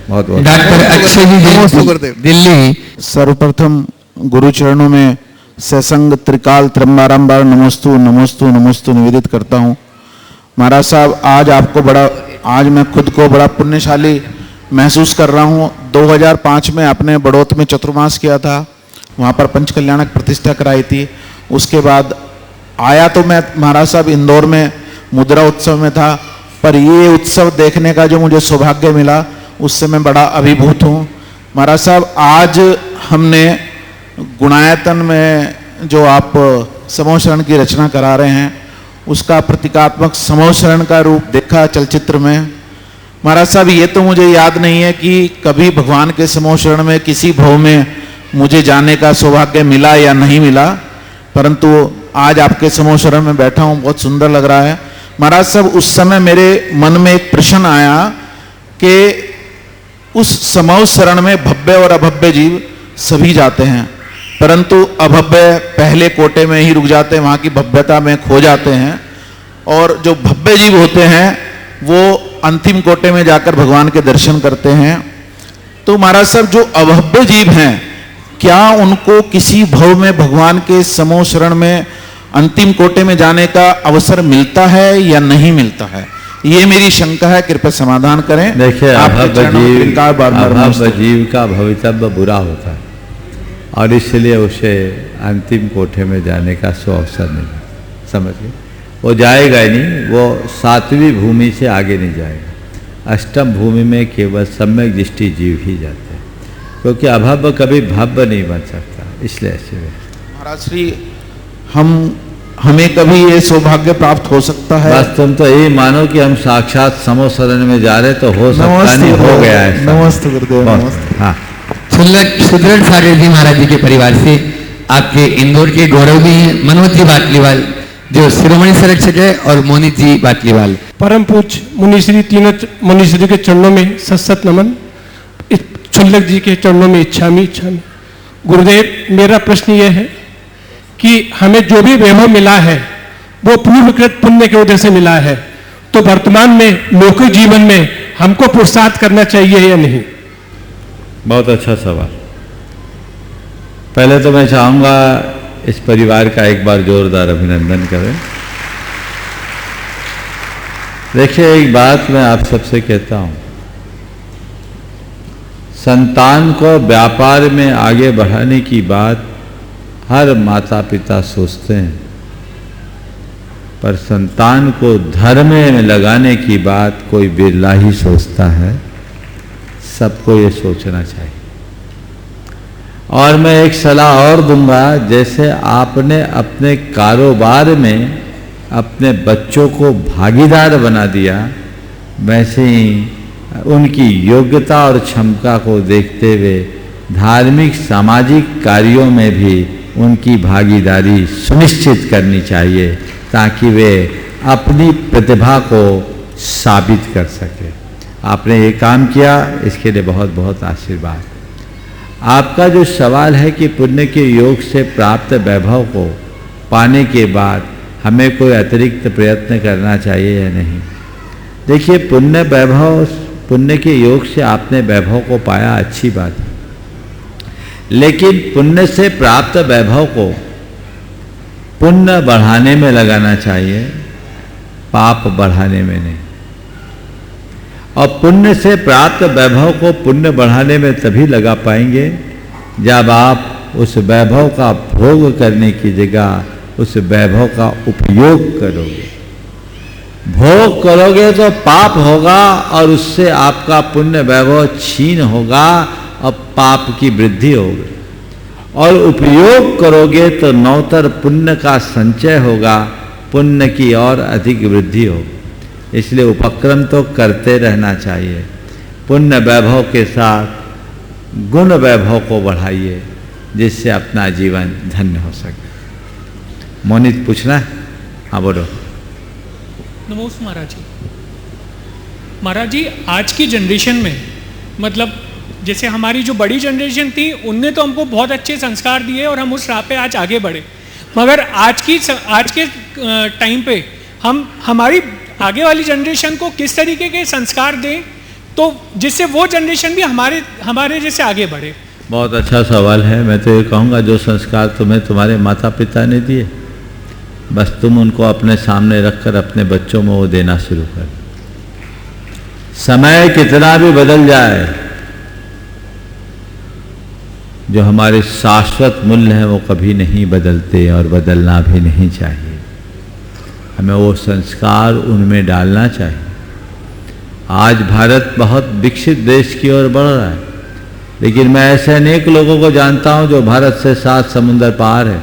बहुत बहुत डॉक्टर अक्षय जी, दिल्ली। सर्वप्रथम गुरु चरणों में सत्संग त्रिकाल त्रंबारंबार नमोस्तु नमोस्तु नमोस्तु निवेदित करता हूँ। महाराज साहब, आज मैं खुद को बड़ा पुण्यशाली महसूस कर रहा हूँ। 2005 में आपने बड़ौत में चतुर्मास किया था, वहाँ पर पंच कल्याणक प्रतिष्ठा कराई थी। उसके बाद आया तो मैं महाराज साहब इंदौर में मुद्रा उत्सव में था, पर ये उत्सव देखने का जो मुझे सौभाग्य मिला उससे मैं बड़ा अभिभूत हूँ। महाराज साहब, आज हमने गुणायतन में जो आप समूह शरण की रचना करा रहे हैं उसका प्रतीकात्मक समूह शरण का रूप देखा चलचित्र में। महाराज साहब, ये तो मुझे याद नहीं है कि कभी भगवान के समूह शरण में किसी भव में मुझे जाने का सौभाग्य मिला या नहीं मिला, परंतु आज आपके समूह शरण में बैठा हूँ, बहुत सुंदर लग रहा है। महाराज साहब, उस समय मेरे मन में एक प्रश्न आया कि उस समूह शरण में भव्य और अभव्य जीव सभी जाते हैं, परंतु अभव्य पहले कोटे में ही रुक जाते हैं, वहाँ की भव्यता में खो जाते हैं, और जो भव्य जीव होते हैं वो अंतिम कोटे में जाकर भगवान के दर्शन करते हैं। तो महाराज साहब, जो अभव्य जीव हैं, क्या उनको किसी भव में भगवान के समूह शरण में अंतिम कोटे में जाने का अवसर मिलता है या नहीं मिलता है? ये मेरी शंका है, कृपया समाधान करें। देखिए, अभव्य जीव का भवितव्य बुरा होता है और इसलिए उसे अंतिम कोठे में जाने का अवसर नहीं, समझिए। वो जाएगा ही नहीं, वो 7वीं भूमि से आगे नहीं जाएगा। अष्टम भूमि में केवल सम्यक दृष्टि जीव ही जाते हैं, क्योंकि अभव्य कभी भव्य नहीं बन सकता, इसलिए ऐसे। महाराज श्री, हमें कभी ये सौभाग्य प्राप्त हो सकता है? बस तुम तो यही मानो कि हम साक्षात समूह शरण में जा रहे, तो हो सकता नहीं, हो गया है। नमस्ते गुरुदेव, नमस्ते। हाँ, सुदृढ़ सागर जी महाराज जी के परिवार से आपके इंदौर के गौरव भी हैं, मनोज जी बाटलीवाल जो शिरोमणि संरक्षक है, और मोनित जी बाटलीवाल। परम पूज्य मुनिश्री, तीनों मुनिश्री के चरणों में सत नमन। छुल्लक जी के चरणों में इच्छामी। गुरुदेव, मेरा प्रश्न यह है कि हमें जो भी वैभव मिला है वो पूर्वकृत पुण्य के वजह से मिला है, तो वर्तमान में लौकिक जीवन में हमको पुरुषार्थ करना चाहिए या नहीं? बहुत अच्छा सवाल। पहले तो मैं चाहूँगा इस परिवार का एक बार जोरदार अभिनंदन करें। देखिए, एक बात मैं आप सबसे कहता हूँ, संतान को व्यापार में आगे बढ़ाने की बात हर माता पिता सोचते हैं, पर संतान को धर्म में लगाने की बात कोई बिरला ही सोचता है। सबको ये सोचना चाहिए। और मैं एक सलाह और दूंगा, जैसे आपने अपने कारोबार में अपने बच्चों को भागीदार बना दिया, वैसे ही उनकी योग्यता और क्षमता को देखते हुए धार्मिक सामाजिक कार्यों में भी उनकी भागीदारी सुनिश्चित करनी चाहिए, ताकि वे अपनी प्रतिभा को साबित कर सके। आपने ये काम किया, इसके लिए बहुत बहुत आशीर्वाद। आपका जो सवाल है कि पुण्य के योग से प्राप्त वैभव को पाने के बाद हमें कोई अतिरिक्त प्रयत्न करना चाहिए या नहीं। देखिए, पुण्य वैभव, पुण्य के योग से आपने वैभव को पाया, अच्छी बात है, लेकिन पुण्य से प्राप्त वैभव को पुण्य बढ़ाने में लगाना चाहिए, पाप बढ़ाने में नहीं। और पुण्य से प्राप्त वैभव को पुण्य बढ़ाने में तभी लगा पाएंगे जब आप उस वैभव का भोग करने की जगह उस वैभव का उपयोग करोगे। भोग करोगे तो पाप होगा और उससे आपका पुण्य वैभव छीन होगा और पाप की वृद्धि होगी। और उपयोग करोगे तो नौतर पुण्य का संचय होगा, पुण्य की और अधिक वृद्धि होगी। इसलिए उपक्रम तो करते रहना चाहिए। पुण्य वैभव के साथ गुण वैभव को बढ़ाइए, जिससे अपना जीवन धन्य हो सके। मोनित पूछना है? हाँ बोलो। नमस्ते महाराज जी। महाराज जी, आज की जनरेशन में मतलब जैसे हमारी जो बड़ी जनरेशन थी उनने तो हमको बहुत अच्छे संस्कार दिए और हम उस राह पे आज आगे बढ़े, मगर आज के टाइम पे हम हमारी आगे वाली जनरेशन को किस तरीके के संस्कार दें तो जिससे वो जनरेशन भी हमारे जैसे आगे बढ़े? बहुत अच्छा सवाल है। मैं तो ये कहूँगा, जो संस्कार तुम्हें तुम्हारे माता पिता ने दिए, बस तुम उनको अपने सामने रखकर अपने बच्चों में वो देना शुरू कर। समय कितना भी बदल जाए, जो हमारे शाश्वत मूल्य हैं वो कभी नहीं बदलते और बदलना भी नहीं चाहिए। हमें वो संस्कार उनमें डालना चाहिए। आज भारत बहुत विकसित देश की ओर बढ़ रहा है, लेकिन मैं ऐसे अनेक लोगों को जानता हूं जो भारत से 7 समुंदर पार है,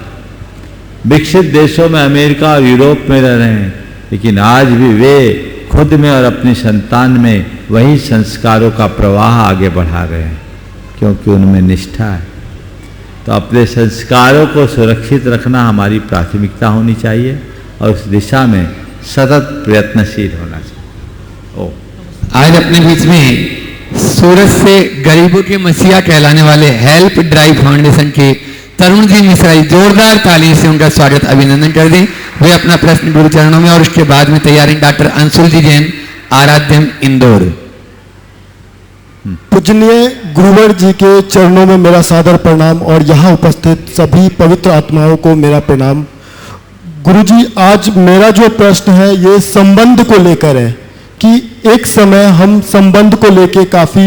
विकसित देशों में, अमेरिका और यूरोप में रह रहे हैं, लेकिन आज भी वे खुद में और अपनी संतान में वही संस्कारों का प्रवाह आगे बढ़ा रहे हैं, क्योंकि उनमें निष्ठा है। तो अपने संस्कारों को सुरक्षित रखना हमारी प्राथमिकता होनी चाहिए और उस दिशा में सतत प्रयत्नशील होना चाहिए। आज अपने बीच में सूरत से गरीबों के मसीहा कहलाने वाले हेल्प ड्राइव फाउंडेशन के तरुण जी मिश्रा, जोरदार ताली से उनका स्वागत अभिनंदन कर दें। वे अपना प्रश्न गुरु चरणों में और उसके बाद में तैयार हैं डॉक्टर अंशुल जी जैन, आराध्यम, इंदौर। पूजनीय गुरुवर जी के चरणों में मेरा सादर प्रणाम और यहाँ उपस्थित सभी पवित्र आत्माओं को मेरा प्रणाम। गुरुजी, आज मेरा जो प्रश्न है ये संबंध को लेकर है कि एक समय हम संबंध को लेके काफ़ी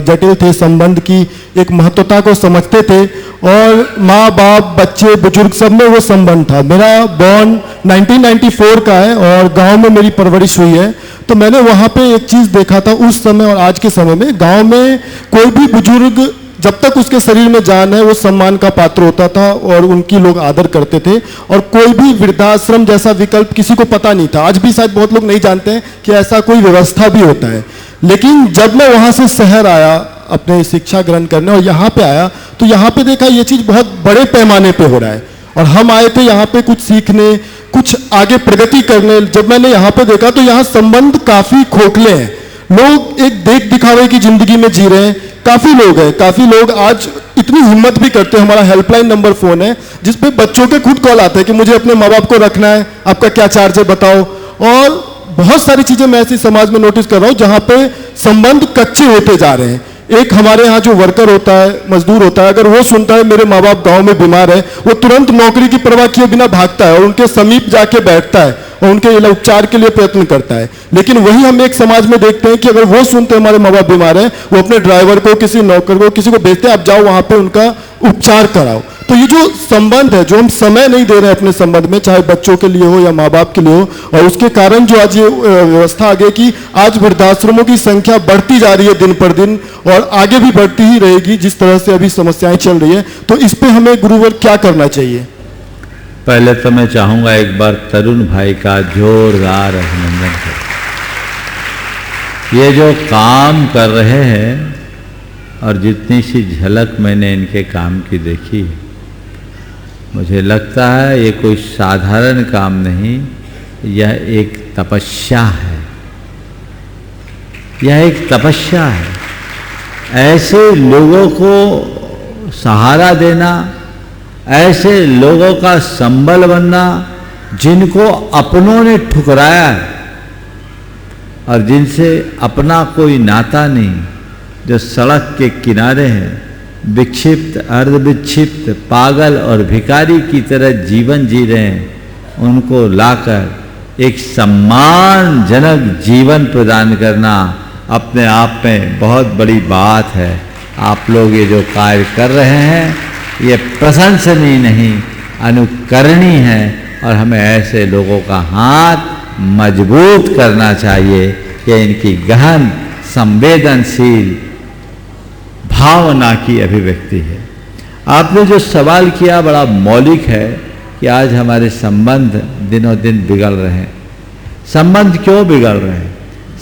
जटिल थे, संबंध की एक महत्वता को समझते थे और माँ बाप, बच्चे, बुजुर्ग सब में वो संबंध था। मेरा बॉर्न 1994 का है और गांव में मेरी परवरिश हुई है, तो मैंने वहाँ पे एक चीज़ देखा था उस समय और आज के समय में। गांव में कोई भी बुजुर्ग जब तक उसके शरीर में जान है वो सम्मान का पात्र होता था और उनकी लोग आदर करते थे, और कोई भी वृद्धाश्रम जैसा विकल्प किसी को पता नहीं था। आज भी शायद बहुत लोग नहीं जानते हैं कि ऐसा कोई व्यवस्था भी होता है। लेकिन जब मैं वहाँ से शहर आया अपने शिक्षा ग्रहण करने और यहाँ पे आया, तो यहाँ पे देखा ये चीज़ बहुत बड़े पैमाने पे हो रहा है और हम आए थे यहाँ पे कुछ सीखने, कुछ आगे प्रगति करने। जब मैंने यहाँ पे देखा तो यहाँ संबंध काफ़ी खोखले हैं, लोग एक देख दिखावे की जिंदगी में जी रहे हैं। काफ़ी लोग हैं, काफ़ी लोग आज इतनी हिम्मत भी करते हैं। हमारा हेल्पलाइन नंबर फ़ोन है जिस पे बच्चों के खुद कॉल आते हैं कि मुझे अपने माँ बाप को रखना है, आपका क्या चार्ज है बताओ। और बहुत सारी चीज़ें मैं ऐसी समाज में नोटिस कर रहा हूँ जहाँ पे संबंध कच्चे होते जा रहे हैं। एक हमारे यहाँ जो वर्कर होता है, मजदूर होता है, अगर वो सुनता है मेरे माँ बाप गाँव में बीमार है, वो तुरंत नौकरी की परवाह किए बिना भागता है और उनके समीप जाके बैठता है और उनके उपचार के लिए प्रयत्न करता है। लेकिन वही हम एक समाज में देखते हैं कि अगर वो सुनते हैं हमारे माँ बाप बीमार है, वो अपने ड्राइवर को, किसी नौकर को, किसी को भेजते हैं, आप जाओ वहाँ पे उनका उपचार कराओ। तो ये जो संबंध है, जो हम समय नहीं दे रहे हैं अपने संबंध में, चाहे बच्चों के लिए हो या माँ बाप के लिए हो, और उसके कारण जो आज ये व्यवस्था आ गई कि आज वृद्धाश्रमों की संख्या बढ़ती जा रही है दिन पर दिन और आगे भी बढ़ती ही रहेगी जिस तरह से अभी समस्याएं चल रही है। तो इस पे हमें गुरुवर क्या करना चाहिए? पहले तो मैं चाहूँगा एक बार तरुण भाई का जोरदार अभिनंदन करें। ये जो काम कर रहे हैं और जितनी सी झलक मैंने इनके काम की देखी, मुझे लगता है ये कोई साधारण काम नहीं, यह एक तपस्या है। यह एक तपस्या है। ऐसे लोगों को सहारा देना, ऐसे लोगों का संबल बनना जिनको अपनों ने ठुकराया है और जिनसे अपना कोई नाता नहीं, जो सड़क के किनारे हैं, विक्षिप्त, अर्धविक्षिप्त, पागल और भिखारी की तरह जीवन जी रहे हैं, उनको लाकर एक सम्मानजनक जीवन प्रदान करना अपने आप में बहुत बड़ी बात है। आप लोग ये जो कार्य कर रहे हैं ये प्रशंसनीय नहीं, अनुकरणीय है और हमें ऐसे लोगों का हाथ मजबूत करना चाहिए कि इनकी गहन संवेदनशील भावना की अभिव्यक्ति है। आपने जो सवाल किया बड़ा मौलिक है कि आज हमारे संबंध दिनों दिन बिगड़ रहे हैं। संबंध क्यों बिगड़ रहे हैं?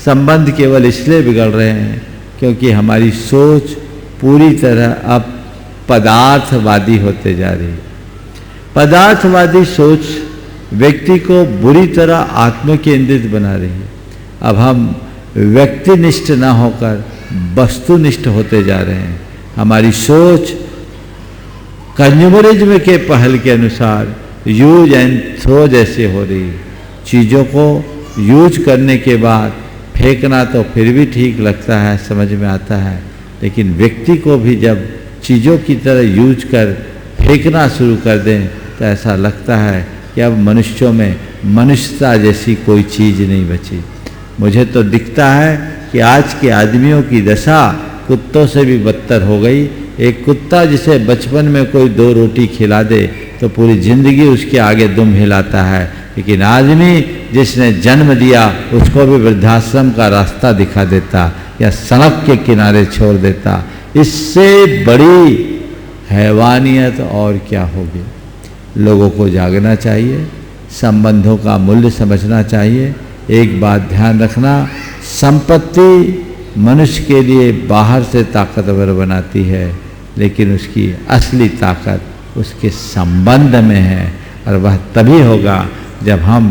संबंध केवल इसलिए बिगड़ रहे हैं क्योंकि हमारी सोच पूरी तरह अब पदार्थवादी होते जा रही है। पदार्थवादी सोच व्यक्ति को बुरी तरह आत्मकेंद्रित बना रही है। अब हम व्यक्तिनिष्ठ न होकर वस्तुनिष्ठ होते जा रहे हैं। हमारी सोच कंज्यूमरिज्म के पहल के अनुसार यूज एंड थ्रो जैसे हो रही है। चीज़ों को यूज करने के बाद फेंकना तो फिर भी ठीक लगता है, समझ में आता है, लेकिन व्यक्ति को भी जब चीज़ों की तरह यूज कर फेंकना शुरू कर दें तो ऐसा लगता है कि अब मनुष्यों में मनुष्यता जैसी कोई चीज़ नहीं बची। मुझे तो दिखता है कि आज के आदमियों की दशा कुत्तों से भी बदतर हो गई। एक कुत्ता जिसे बचपन में कोई 2 रोटी खिला दे तो पूरी ज़िंदगी उसके आगे दुम हिलाता है, लेकिन आदमी जिसने जन्म दिया उसको भी वृद्धाश्रम का रास्ता दिखा देता या सड़क के किनारे छोड़ देता। इससे बड़ी हैवानियत और क्या होगी? लोगों को जागना चाहिए, संबंधों का मूल्य समझना चाहिए। एक बात ध्यान रखना, संपत्ति मनुष्य के लिए बाहर से ताकतवर बनाती है, लेकिन उसकी असली ताकत उसके संबंध में है और वह तभी होगा जब हम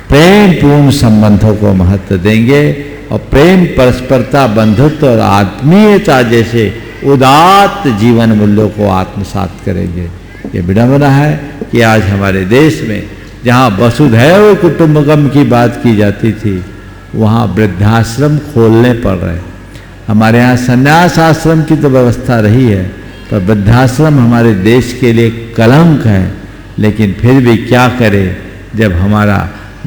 प्रेमपूर्ण संबंधों को महत्व देंगे और प्रेम, परस्परता, बंधुत्व और आत्मीयता जैसे उदात्त जीवन मूल्यों को आत्मसात करेंगे। ये विडंबना है कि आज हमारे देश में जहाँ वसुधैव कुटुंबकम की बात की जाती थी, वहाँ वृद्धाश्रम खोलने पड़ रहे। हमारे यहाँ संन्यास आश्रम की तो व्यवस्था रही है, पर वृद्धाश्रम हमारे देश के लिए कलंक है। लेकिन फिर भी क्या करें, जब हमारा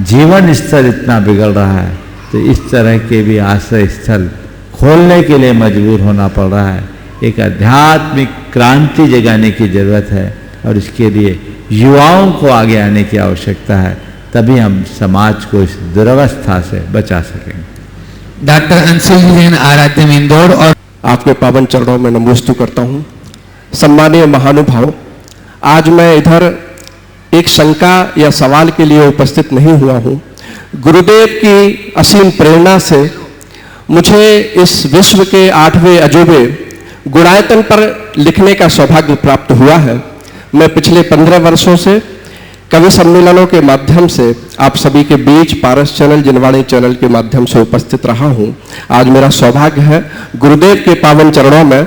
जीवन स्तर इतना बिगड़ रहा है तो इस तरह के भी आश्रय स्थल खोलने के लिए मजबूर होना पड़ रहा है। एक आध्यात्मिक क्रांति जगाने की जरूरत है और इसके लिए युवाओं को आगे आने की आवश्यकता है, तभी हम समाज को इस दुर्वस्था से बचा सकेंगे। डॉक्टर अंशुल जैन, आराध्य इंदौर। और आपके पावन चरणों में नमोस्तु करता हूँ। सम्मानीय महानुभाव, आज मैं इधर एक शंका या सवाल के लिए उपस्थित नहीं हुआ हूँ। गुरुदेव की असीम प्रेरणा से मुझे इस विश्व के 8वें अजूबे गुणायतन पर लिखने का सौभाग्य प्राप्त हुआ है। मैं पिछले 15 वर्षों से कवि सम्मेलनों के माध्यम से आप सभी के बीच पारस चैनल, जिनवाणी चैनल के माध्यम से उपस्थित रहा हूँ। आज मेरा सौभाग्य है गुरुदेव के पावन चरणों में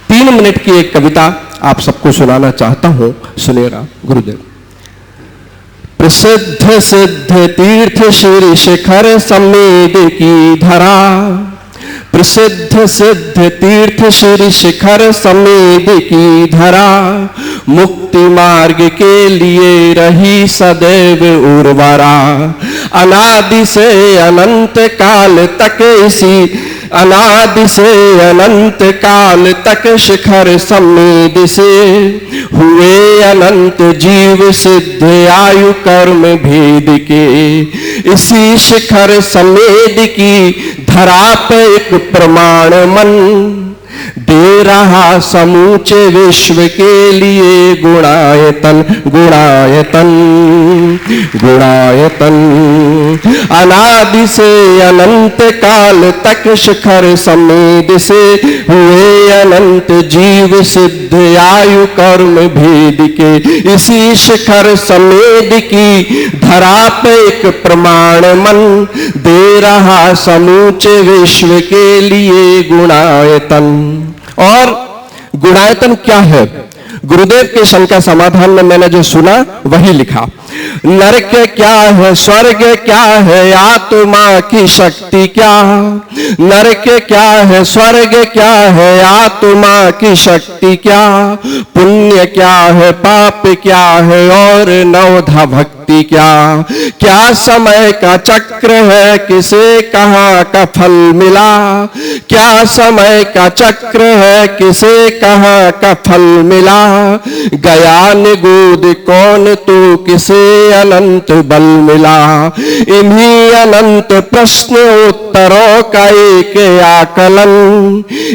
3 मिनट की एक कविता आप सबको सुनाना चाहता हूँ। सुनिएगा। गुरुदेव। प्रसिद्ध सिद्ध तीर्थ श्री शिखर समेद की धरा, प्रसिद्ध सिद्ध तीर्थ श्री शिखर समेद की धरा, मुक्ति मार्ग के लिए रही सदैव उर्वरा। अनादि से अनंत काल तक इसी, अनादि से अनंत काल तक शिखर समेद से हुए अनंत जीव सिद्ध आयु कर्म भेद के। इसी शिखर समेद की धरा पे एक प्रमाण मन दे रहा समूचे विश्व के लिए गुणायतन, गुणायतन, गुणायतन। अनादि से अनंत काल तक शिखर समेद से हुए अनंत जीव सिद्ध आयु कर्म भेद के। इसी शिखर समेद की धरा पे एक प्रमाण मन दे रहा समूचे विश्व के लिए गुणायतन। और गुणायतन क्या है? गुरुदेव के शंका समाधान में मैंने जो सुना वही लिखा। नरक क्या है, स्वर्ग क्या है, आत्मा की शक्ति क्या। नरक क्या है, स्वर्ग क्या है, आत्मा की शक्ति क्या। पुण्य क्या है, पाप क्या है, और नवधा भक्ति क्या। क्या समय का चक्र है, किसे कहाँ का फल मिला। क्या समय का चक्र है, किसे कहाँ का फल मिला। गया निगूद कौन तू, किसे अनंत बल मिला। इन्हीं अनंत प्रश्न उत्तरों का एक आकलन।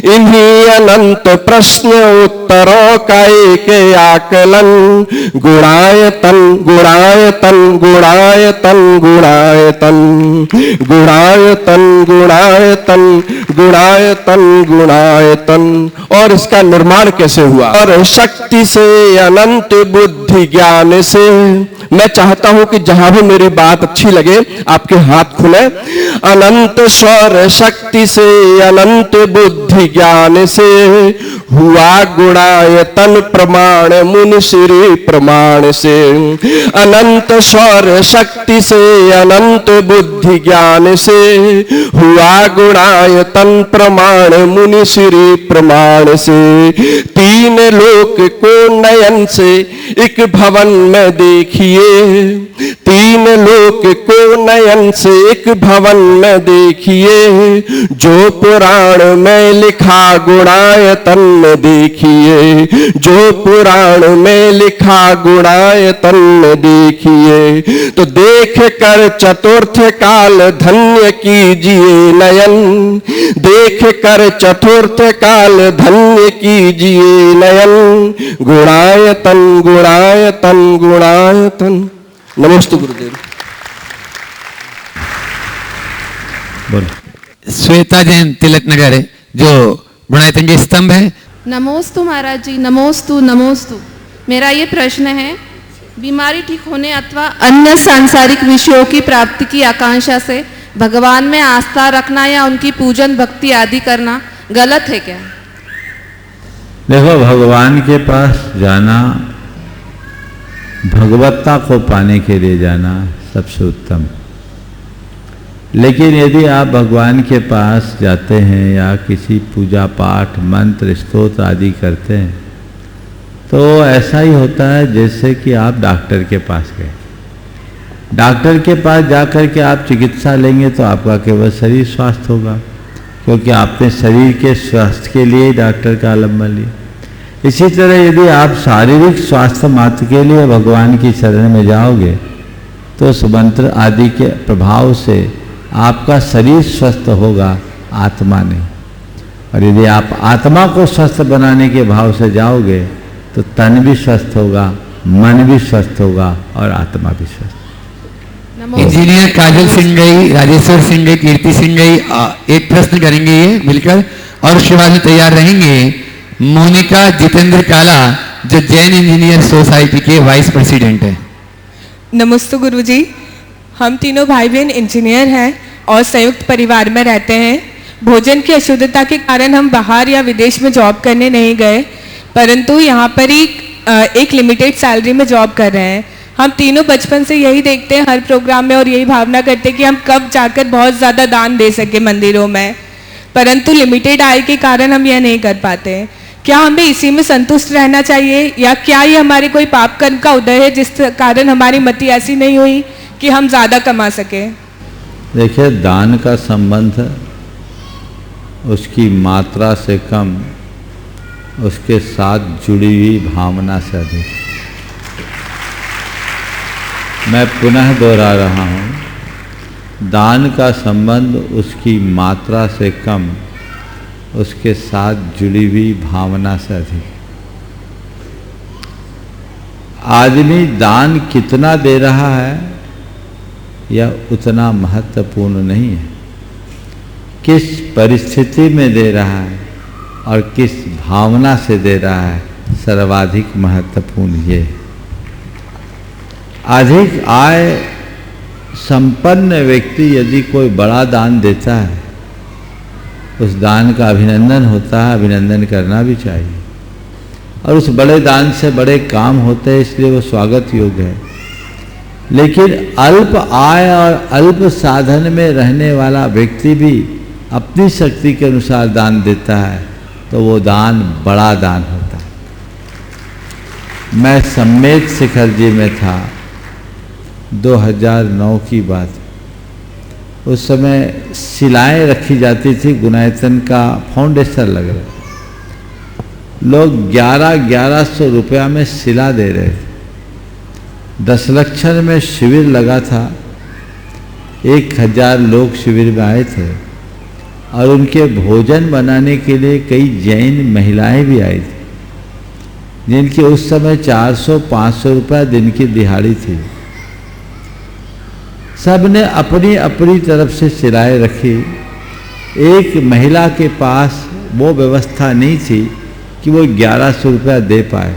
इन्हीं अनंत प्रश्न उत्तरों का एक आकलन। गुणायतन गुणायतन गुणायतन गुणायतन गुणायतन गुणायतन गुणायतन गुणायतन। और इसका निर्माण कैसे हुआ। और शक्ति से, अनंत बुद्धि ज्ञान से। मैं चाहता हूं कि जहां भी मेरी बात अच्छी लगे आपके हाथ खुले। अनंत स्वर शक्ति से, अनंत बुद्धि ज्ञान से हुआ गुणायतन प्रमाण मुनि श्री प्रमाण से। अनंत स्वर शक्ति से, अनंत बुद्धि ज्ञान से हुआ गुणायतन प्रमाण मुनि श्री प्रमाण से। तीन लोक को नयन से एक भवन में देखिए। तीन लोक को नयन से एक भवन में देखिए। जो पुराण में लिखा गुणायतन में देखिए। जो पुराण में लिखा गुणायतन में देखिए। तो देख कर चतुर्थ काल धन्य कीजिए नयन। देख कर चतुर्थ काल धन्य कीजिए नयन। गुणायतन गुणायतन गुणायतन। नमस्ते गुरुदेव। श्वेता जैन तिलक नगर है जो गुणायतन के स्तंभ है। नमोस्तु महाराज जी, नमोस्तु नमोस्तु। मेरा ये प्रश्न है, बीमारी ठीक होने अथवा अन्य सांसारिक विषयों की प्राप्ति की आकांक्षा से भगवान में आस्था रखना या उनकी पूजन भक्ति आदि करना गलत है क्या। देखो, भगवान के पास जाना, भगवत्ता को पाने के लिए जाना सबसे उत्तम। लेकिन यदि आप भगवान के पास जाते हैं या किसी पूजा पाठ मंत्र स्तोत्र आदि करते हैं तो ऐसा ही होता है जैसे कि आप डॉक्टर के पास गए। डॉक्टर के पास जाकर के आप चिकित्सा लेंगे तो आपका केवल शरीर स्वास्थ्य होगा, क्योंकि आपने शरीर के स्वास्थ्य के लिए डॉक्टर का अवलंबन लिया। इसी तरह यदि आप शारीरिक स्वास्थ्य मात्र के लिए भगवान की शरण में जाओगे तो उस मंत्र आदि के प्रभाव से आपका शरीर स्वस्थ होगा, आत्मा नहीं। और यदि आप आत्मा को स्वस्थ बनाने के भाव से जाओगे तो तन भी स्वस्थ होगा, मन भी स्वस्थ होगा और आत्मा भी स्वस्थ। इंजीनियर काजल सिंह गई, राजेश्वर सिंह गई, कीर्ति सिंह गई एक प्रश्न करेंगे ये मिलकर, और उसके बाद में तैयार रहेंगे मोनिका जितेंद्र काला जो जैन इंजीनियर सोसाइटी के वाइस प्रेसिडेंट है। नमस्ते गुरुजी। हम तीनों भाई बहन इंजीनियर हैं और संयुक्त परिवार में रहते हैं। भोजन की अशुद्धता के कारण हम बाहर या विदेश में जॉब करने नहीं गए, परंतु यहाँ पर ही एक लिमिटेड सैलरी में जॉब कर रहे हैं। हम तीनों बचपन से यही देखते हैं हर प्रोग्राम में और यही भावना करते हैं कि हम कब जाकर बहुत ज़्यादा दान दे सके मंदिरों में, परंतु लिमिटेड आय के कारण हम यह नहीं कर पाते। क्या हमें इसी में संतुष्ट रहना चाहिए या क्या ये हमारे कोई पाप कर्म का उदय है जिस कारण हमारी मति ऐसी नहीं हुई कि हम ज़्यादा कमा सकें। देखिए, दान का संबंध उसकी मात्रा से कम उसके साथ जुड़ी हुई भावना से अधिक। मैं पुनः दोहरा रहा हूँ, दान का संबंध उसकी मात्रा से कम उसके साथ जुड़ी हुई भावना से अधिक। आदमी दान कितना दे रहा है यह उतना महत्वपूर्ण नहीं है, किस परिस्थिति में दे रहा है और किस भावना से दे रहा है सर्वाधिक महत्वपूर्ण ये है। अधिक आय संपन्न व्यक्ति यदि कोई बड़ा दान देता है उस दान का अभिनंदन होता है, अभिनंदन करना भी चाहिए। और उस बड़े दान से बड़े काम होते हैं, इसलिए वो स्वागत योग्य है। लेकिन अल्प आय और अल्प साधन में रहने वाला व्यक्ति भी अपनी शक्ति के अनुसार दान देता है तो वो दान बड़ा दान होता है। मैं सम्मेत शिखर जी में था, 2009 की बात। उस समय शिलाएं रखी जाती थी, गुनायतन का फाउंडेशन लग रहा, लोग 1100 रुपया में शिला दे रहे थे। 10 लक्षण में शिविर लगा था, 1000 लोग शिविर में आए थे और उनके भोजन बनाने के लिए कई जैन महिलाएं भी आई थी, जिनकी उस समय 400-500 रुपया दिन की दिहाड़ी थी। सब ने अपनी अपनी तरफ से शिलाएं रखी। एक महिला के पास वो व्यवस्था नहीं थी कि वो 1100 रुपया दे पाए,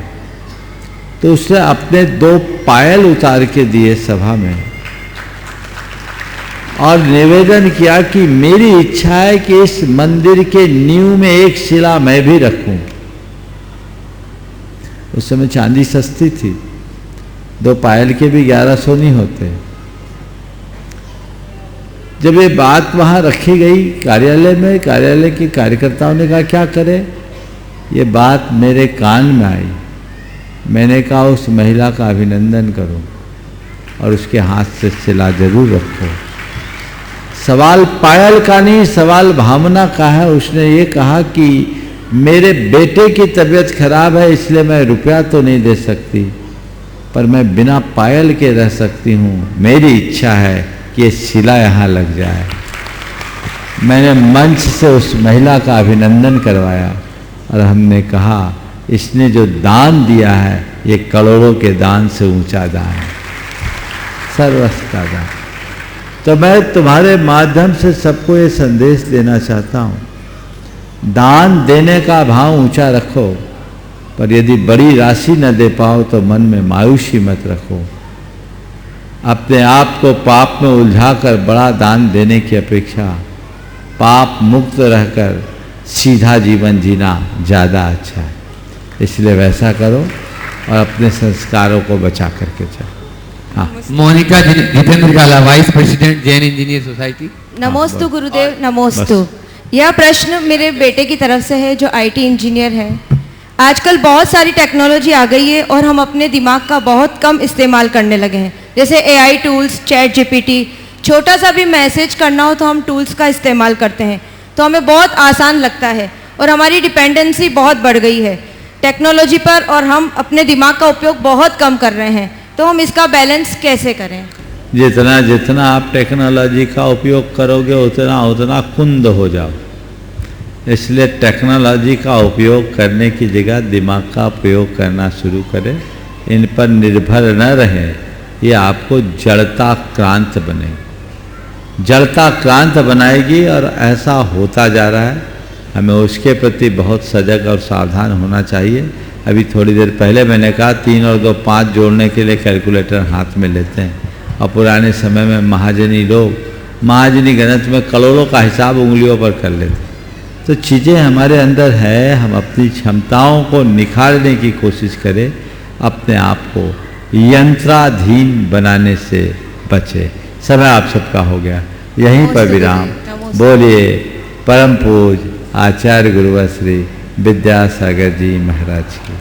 तो उसने अपने 2 पायल उतार के दिए सभा में और निवेदन किया कि मेरी इच्छा है कि इस मंदिर के नींव में एक शिला मैं भी रखूं। उस समय चांदी सस्ती थी, 2 पायल के भी 1100 नहीं होते। जब ये बात वहां रखी गई कार्यालय में, कार्यालय के कार्यकर्ताओं ने कहा क्या करें, ये बात मेरे कान में आई। मैंने कहा उस महिला का अभिनंदन करो और उसके हाथ से शिला जरूर रखो। सवाल पायल का नहीं, सवाल भावना का है। उसने ये कहा कि मेरे बेटे की तबीयत खराब है, इसलिए मैं रुपया तो नहीं दे सकती, पर मैं बिना पायल के रह सकती हूँ। मेरी इच्छा है कि ये शिला यहाँ लग जाए। मैंने मंच से उस महिला का अभिनंदन करवाया और हमने कहा इसने जो दान दिया है ये करोड़ों के दान से ऊंचा दान है, सर्वस्व का दान। तो मैं तुम्हारे माध्यम से सबको ये संदेश देना चाहता हूँ, दान देने का भाव ऊंचा रखो, पर यदि बड़ी राशि न दे पाओ तो मन में मायूसी मत रखो। अपने आप को पाप में उलझाकर बड़ा दान देने की अपेक्षा पाप मुक्त रहकर सीधा जीवन जीना ज़्यादा अच्छा है। इसलिए वैसा करो और अपने संस्कारों को बचा करके चलो। हाँ, मोनिका जितेंद्र काला, vice president Jain engineer society. नमोस्तु गुरुदेव, नमोस्तु। यह प्रश्न मेरे बेटे की तरफ से है जो आईटी इंजीनियर है। आजकल बहुत सारी टेक्नोलॉजी आ गई है और हम अपने दिमाग का बहुत कम इस्तेमाल करने लगे हैं, जैसे एआई टूल्स, चैट जीपीटी। छोटा सा भी मैसेज करना हो तो हम टूल्स का इस्तेमाल करते हैं, तो हमें बहुत आसान लगता है और हमारी डिपेंडेंसी बहुत बढ़ गई है टेक्नोलॉजी पर और हम अपने दिमाग का उपयोग बहुत कम कर रहे हैं। तो हम इसका बैलेंस कैसे करें? जितना जितना आप टेक्नोलॉजी का उपयोग करोगे उतना उतना कुंद हो जाओ। इसलिए टेक्नोलॉजी का उपयोग करने की जगह दिमाग का उपयोग करना शुरू करें। इन पर निर्भर न रहें, ये आपको जड़ता क्रांत बने, जड़ता क्रांत बनाएगी और ऐसा होता जा रहा है। हमें उसके प्रति बहुत सजग और सावधान होना चाहिए। अभी थोड़ी देर पहले मैंने कहा 3 और 2 5 जोड़ने के लिए कैलकुलेटर हाथ में लेते हैं, और पुराने समय में महाजनी लोग महाजनी गणित में करोड़ों का हिसाब उंगलियों पर कर लेते। तो चीज़ें हमारे अंदर है, हम अपनी क्षमताओं को निखारने की कोशिश करें, अपने आप को यंत्राधीन बनाने से बचे। समय आप सबका हो गया, यहीं पर विराम। बोलिए परम पूज आचार्य गुरुवर श्री विद्यासागर जी महाराज की।